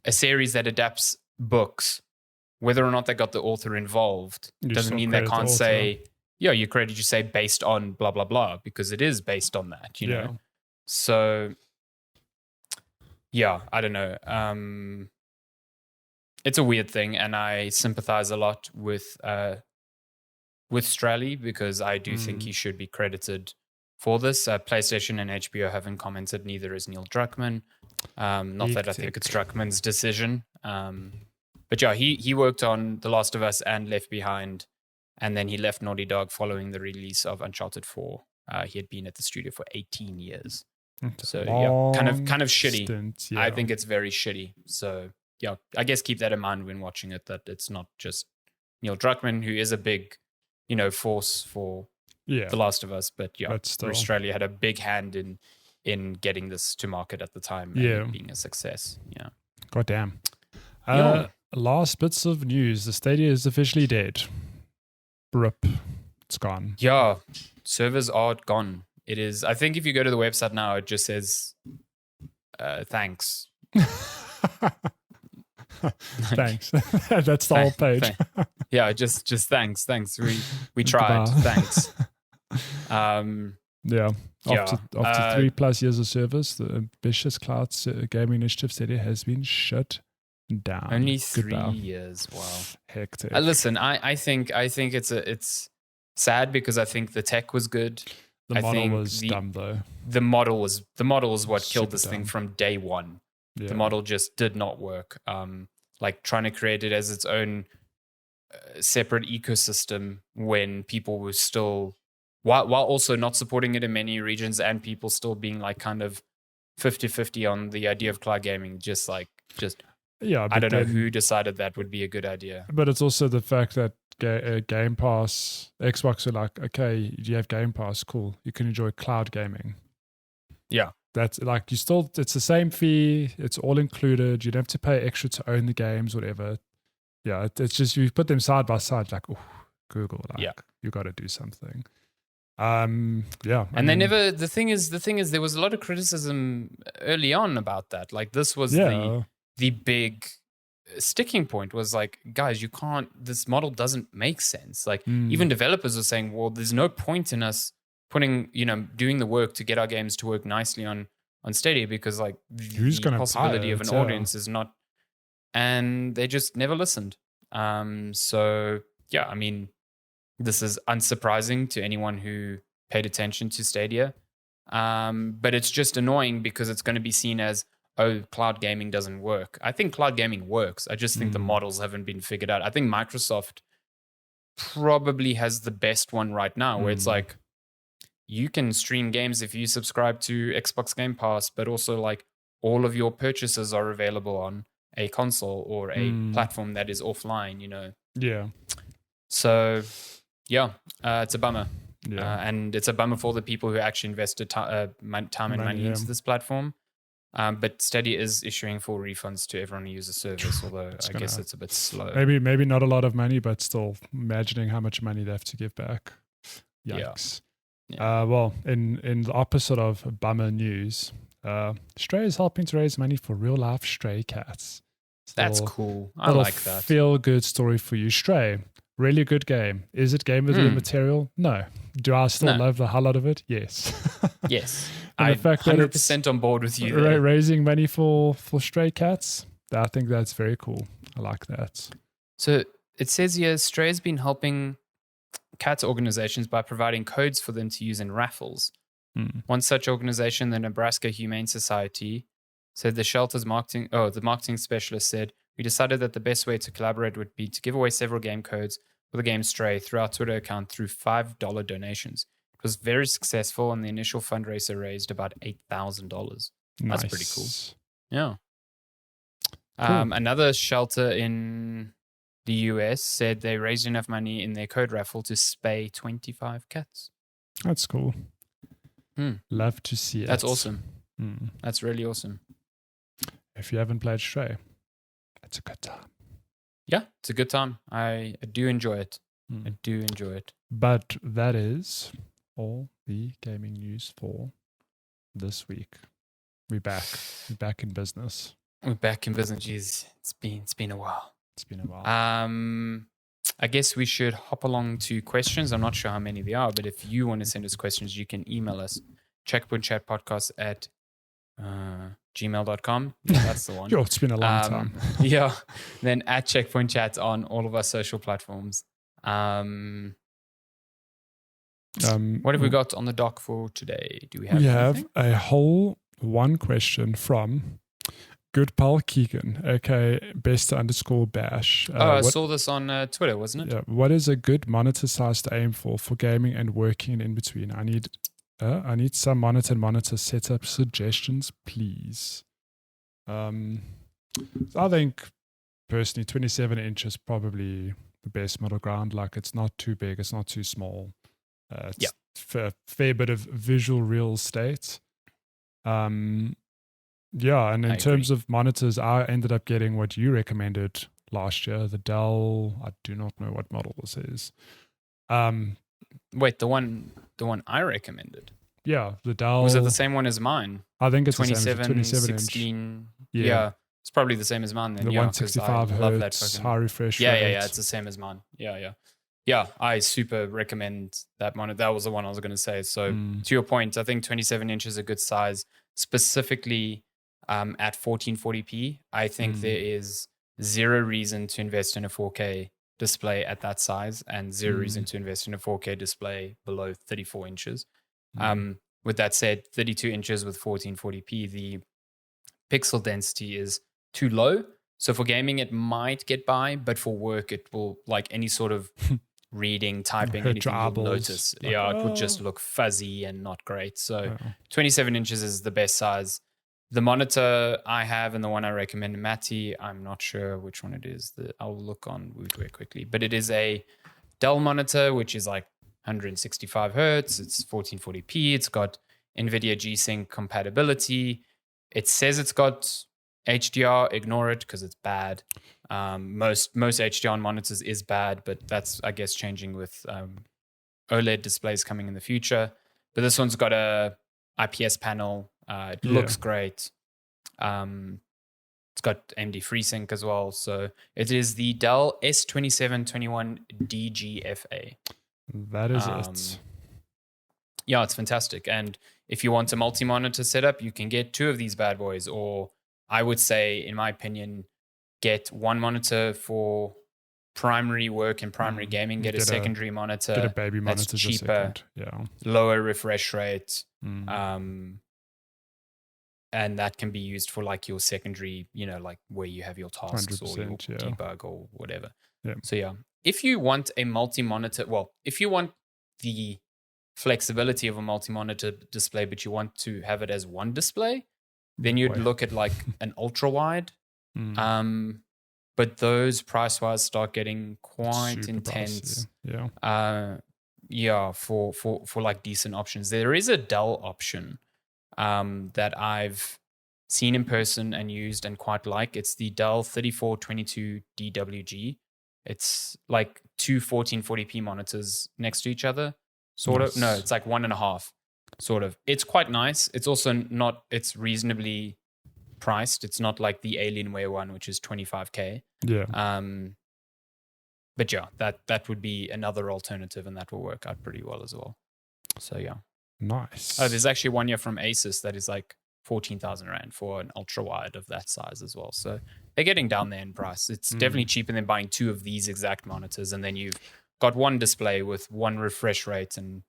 a series that adapts books, whether or not they got the author involved, doesn't mean they can't say, your credit, you say based on blah, blah, blah, because it is based on that, you know? So, yeah, I don't know. It's a weird thing, and I sympathize a lot with Strally, because I do think he should be credited for this. PlayStation and HBO haven't commented, neither is Neil Druckmann. Not that I think it's Druckmann's decision. But yeah, he worked on The Last of Us and Left Behind, and then he left Naughty Dog following the release of Uncharted 4. He had been at the studio for 18 years. So yeah, kind of shitty. Stint, yeah. I think it's very shitty. So yeah, I guess keep that in mind when watching it, that it's not just Neil Druckmann, who is a big, force for The Last of Us, but yeah, Australia had a big hand in getting this to market at the time and it being a success. Yeah. Goddamn. Last bits of news. The Stadia is officially dead. RIP. It's gone. Yeah. Servers are gone. It is. I think if you go to the website now, it just says, thanks. Thanks. That's the whole page. Yeah, just thanks. We tried. Thanks. After 3+ years of service, the ambitious cloud gaming initiative Stadia has been shut down. Only 3 years. Wow. Hectic. Listen, I think it's sad, because I think the tech was good. The model was dumb, though. The model was what killed this thing from day one. Yeah. The model just did not work. Like trying to create it as its own separate ecosystem when people were still, while also not supporting it in many regions, and people still being like kind of 50-50 on the idea of cloud gaming. Yeah, I don't know who decided that would be a good idea. But it's also the fact that Game Pass, Xbox are like, okay, you have Game Pass, cool. You can enjoy cloud gaming. Yeah. That's like, it's the same fee. It's all included. You don't have to pay extra to own the games, whatever. Yeah, it's just, you put them side by side, like, oh, Google, you got to do something. And they never, the thing is, there was a lot of criticism early on about that. Like, this was the big sticking point, was like, guys, this model doesn't make sense. Like, even developers are saying, well, there's no point in us putting, doing the work to get our games to work nicely on Stadia, because like the possibility of an audience is not, and they just never listened. So yeah, I mean, this is unsurprising to anyone who paid attention to Stadia. But it's just annoying, because it's going to be seen as, oh, cloud gaming doesn't work. I think cloud gaming works. I just think the models haven't been figured out. I think Microsoft probably has the best one right now, where it's like, you can stream games if you subscribe to Xbox Game Pass, but also like all of your purchases are available on a console or a platform that is offline, Yeah. So, yeah, it's a bummer. Yeah. And it's a bummer for the people who actually invested time and money into this platform. But Stadia is issuing full refunds to everyone who uses the service, although I guess it's a bit slow. Maybe not a lot of money, but still imagining how much money they have to give back. Yikes. Yeah. Well, in the opposite of bummer news, Stray is helping to raise money for real life stray cats. So that's cool. I like that. Feel good story for you. Stray, really good game. Is it game of the year material? No. Do I still love the hell out of it? Yes. Yes. I'm 100% on board with you. Raising money for stray cats. I think that's very cool. I like that. So it says here, Stray has been helping cat organizations by providing codes for them to use in raffles. One such organization, the Nebraska Humane Society, said the marketing specialist said, we decided that the best way to collaborate would be to give away several game codes for the game Stray through our Twitter account through $5 donations. It was very successful, and the initial fundraiser raised about $8,000. That's pretty cool. Yeah. Cool. Another shelter in the US said they raised enough money in their code raffle to spay 25 cats. That's cool. Love to see it. That's awesome. That's really awesome. If you haven't played Stray, it's a good time. Yeah, it's a good time. I do enjoy it. I do enjoy it. But that is all the gaming news for this week. We're back. We're back in business. We're back in business. Jeez, it's been a while. It's been a while. I guess we should hop along to questions. I'm not sure how many there are, but if you want to send us questions, you can email us checkpointchatpodcast at gmail.com. Yeah, that's the one. Yo, it's been a long time. Yeah. Then at Checkpoint Chat on all of our social platforms. What have we got on the dock for today? Do we have anything? A whole one question from Good Pal Keegan, aka best_bash. I saw this on Twitter, wasn't it? Yeah. What is a good monitor size to aim for gaming and working and in between? I need some monitor setup suggestions, please. So I think personally 27 inches probably the best middle ground. Like, it's not too big, it's not too small. It's a fair bit of visual real estate. Yeah, and in terms of monitors, I ended up getting what you recommended last year, the Dell. I do not know what model this is. Wait, the one I recommended. Yeah, the Dell. Was it the same one as mine? I think it's 27, 27 16. inch. Yeah, it's probably the same as mine then. The 165 hertz, high refresh rate. Yeah, it's the same as mine. Yeah, I super recommend that monitor. That was the one I was going to say. So to your point, I think 27 inches is a good size, specifically at 1440p. I think there is zero reason to invest in a 4K display at that size and zero reason to invest in a 4K display below 34 inches. With that said, 32 inches with 1440p, the pixel density is too low. So for gaming, it might get by, but for work, it will, like any sort of reading, typing, anything you'll notice. Like, it would just look fuzzy and not great. So 27 inches is the best size. The monitor I have and the one I recommend, Matty, I'm not sure which one it is. I'll look on Woodware quickly. But it is a Dell monitor, which is like 165 hertz. It's 1440p. It's got NVIDIA G-Sync compatibility. It says it's got HDR. Ignore it because it's bad. Most HDR on monitors is bad, but that's, I guess, changing with OLED displays coming in the future. But this one's got a IPS panel. It looks great. It's got AMD FreeSync as well. So it is the Dell S2721 DGFA. That is it. Yeah, it's fantastic. And if you want a multi-monitor setup, you can get two of these bad boys. Or I would say, in my opinion, get one monitor for primary work and primary gaming. Get a secondary monitor. Get a baby monitor that's cheaper. Lower refresh rate. And that can be used for like your secondary, like where you have your tasks or your debug or whatever. Yeah. So if you want a multi-monitor, if you want the flexibility of a multi-monitor display, but you want to have it as one display, then you'd look at like an ultra wide. But those price-wise start getting quite super intense. Yeah. For like decent options. There is a Dell option that I've seen in person and used and quite like. It's the Dell 3422 DWG. It's like two 1440p monitors next to each other, sort of. No, it's like 1.5, sort of. It's quite nice. It's also not, it's reasonably priced. It's not like the Alienware one, which is 25K. Yeah. But yeah, that would be another alternative, and that will work out pretty well as well. So yeah. Nice. Oh, there's actually one here from Asus that is like 14,000 Rand for an ultra wide of that size as well. So they're getting down there in price. It's definitely cheaper than buying two of these exact monitors, and then you've got one display with one refresh rate and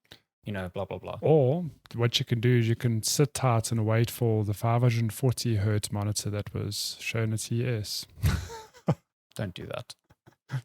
blah blah blah. Or what you can do is you can sit tight and wait for the 540 hertz monitor that was shown at ES. Don't do that.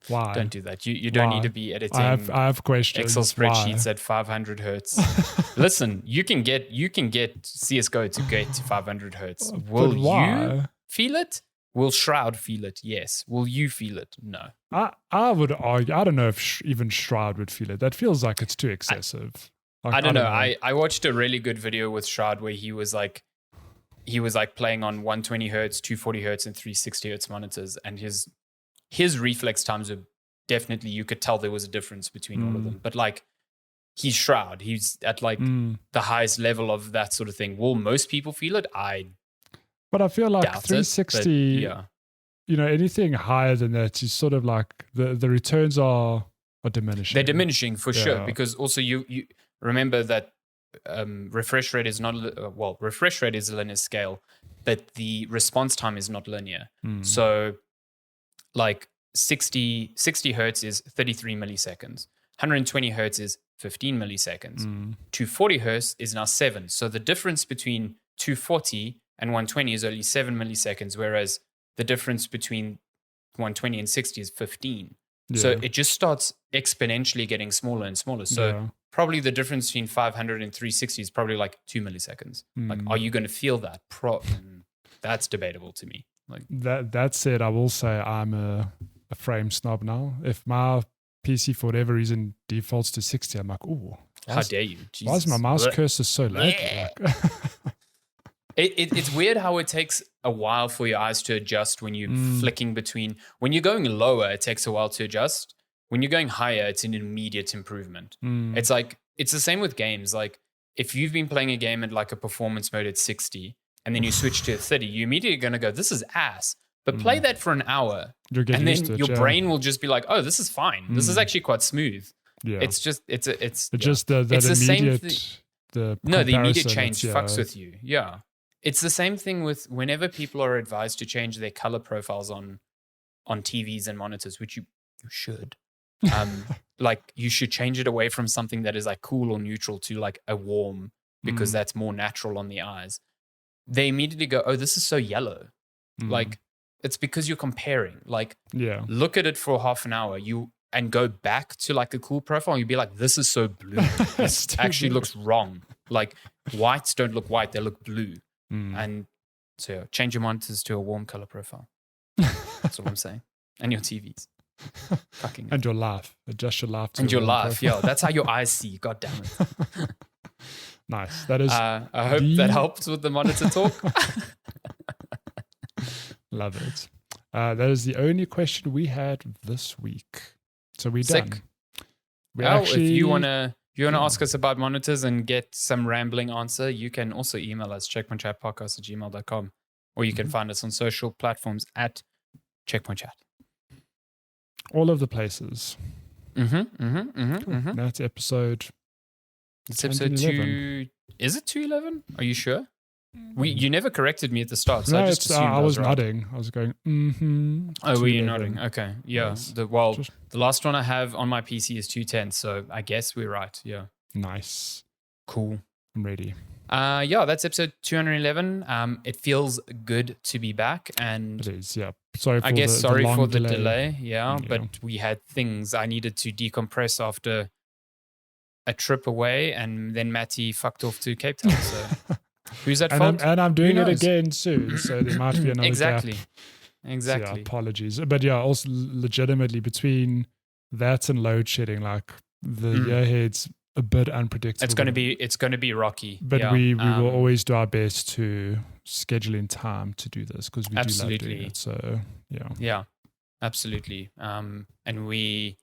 Why? Don't do that. You don't need to be editing. I have questions. Excel spreadsheets at 500 hertz. Listen, you can get CS:GO to get to 500 hertz. Will you feel it? Will Shroud feel it? Yes. Will you feel it? No. I would argue. I don't know if even Shroud would feel it. That feels like it's too excessive. I don't know. I watched a really good video with Shroud where he was like playing on 120 hertz, 240 hertz, and 360 hertz monitors, and his reflex times were definitely, you could tell there was a difference between all of them. But like, he's Shroud. He's at like the highest level of that sort of thing. Will most people feel it? But I feel like doubt 360. it, but yeah. anything higher than that is sort of like the returns are diminishing. They're diminishing for sure, because also you remember that refresh rate is not refresh rate is a linear scale, but the response time is not linear. So like 60 hertz is 33 milliseconds. 120 hertz is 15 milliseconds. 240 hertz is now 7. So the difference between 240 and 120 is only 7 milliseconds, whereas the difference between 120 and 60 is 15. Yeah. So it just starts exponentially getting smaller and smaller. So probably the difference between 500 and 360 is probably like 2 milliseconds. Like, are you going to feel that? That's debatable to me. Like that said, I will say I'm a frame snob now. If my PC for whatever reason defaults to 60, I'm like, ooh. How dare you? Jesus. Why is my mouse cursor so laggy? It's weird how it takes a while for your eyes to adjust when you're flicking between. When you're going lower, it takes a while to adjust. When you're going higher, it's an immediate improvement. It's like, it's the same with games. Like if you've been playing a game at like a performance mode at 60 and then you switch to a 30, you're immediately going to go, this is ass. But play that for an hour and then your brain will just be like, oh, this is fine. This is actually quite smooth. Yeah. It's just, it's just the immediate, the immediate change fucks with you. Yeah. It's the same thing with whenever people are advised to change their color profiles on TVs and monitors, which you should. Like you should change it away from something that is like cool or neutral to like a warm, because that's more natural on the eyes. They immediately go, oh, this is so yellow. Like it's because you're comparing. Like look at it for half an hour and go back to like a cool profile and you'd be like, this is so blue. It actually looks wrong. Like whites don't look white, they look blue. And so change your monitors to a warm color profile. That's what I'm saying. And your TVs. Fucking and your laugh. Adjust your laugh. And your laugh. Yeah, that's how your eyes see. God damn it. Nice. That is. I hope that helps with the monitor talk. Love it. That is the only question we had this week. So we're done. If you wanna ask us about monitors and get some rambling answer, you can also email us checkpointchatpodcast@gmail.com, or you can find us on social platforms at checkpointchat. All of the places. That's episode. It's episode 2. Is it 211? Are you sure? You never corrected me at the start, so no, I just assumed I was nodding. I was going, Oh, were you nodding? Okay, yeah. Yes. The last one I have on my PC is 210, so I guess we're right. Yeah. Nice. Cool. I'm ready. That's episode 211. It feels good to be back, and it is. Yeah. Sorry for the delay. Yeah, but we had things I needed to decompress after a trip away, and then Matty fucked off to Cape Town. So. Who's at fault? And I'm doing it again soon, so there might be another gap. Exactly. So yeah, apologies. But yeah, also legitimately between that and load shedding, like the year ahead's a bit unpredictable. It's gonna be rocky. But we will always do our best to schedule in time to do this, because we do love doing it. So yeah, absolutely. And we'd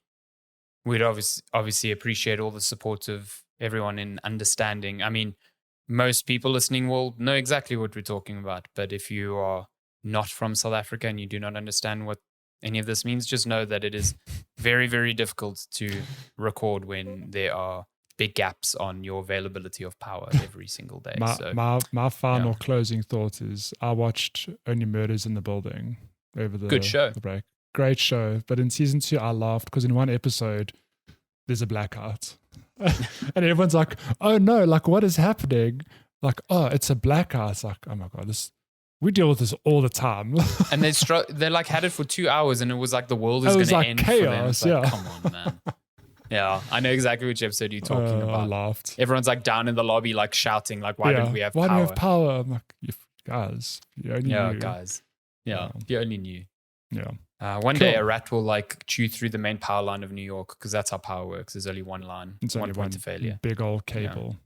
obviously appreciate all the support of everyone in understanding. I mean, most people listening will know exactly what we're talking about. But if you are not from South Africa and you do not understand what any of this means, just know that it is very, very difficult to record when there are big gaps on your availability of power every single day. My final closing thought is I watched Only Murders in the Building over the break. Great show. But in season 2, I laughed because in one episode, there's a blackout. And everyone's like, oh no, like what is happening? Like, oh, it's a blackout. It's like, oh my God, we deal with this all the time. And they like had it for 2 hours and it was like the world is going to end chaos, for them. It's like, come on, man. Yeah, I know exactly which episode you're talking about. I laughed. Everyone's like down in the lobby, like shouting, like, why don't we have power? Why do we have power? I'm like, guys, you only knew. Guys. Yeah, you only knew. Yeah. One day a rat will like chew through the main power line of New York, because that's how power works. There's only one line. It's only one point of failure. Big old cable.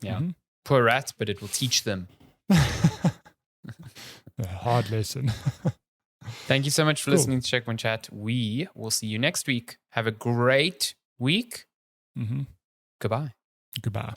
Yeah. Poor rat, but it will teach them. A hard lesson. Thank you so much for listening to Checkpoint Chat. We will see you next week. Have a great week. Mm-hmm. Goodbye. Goodbye.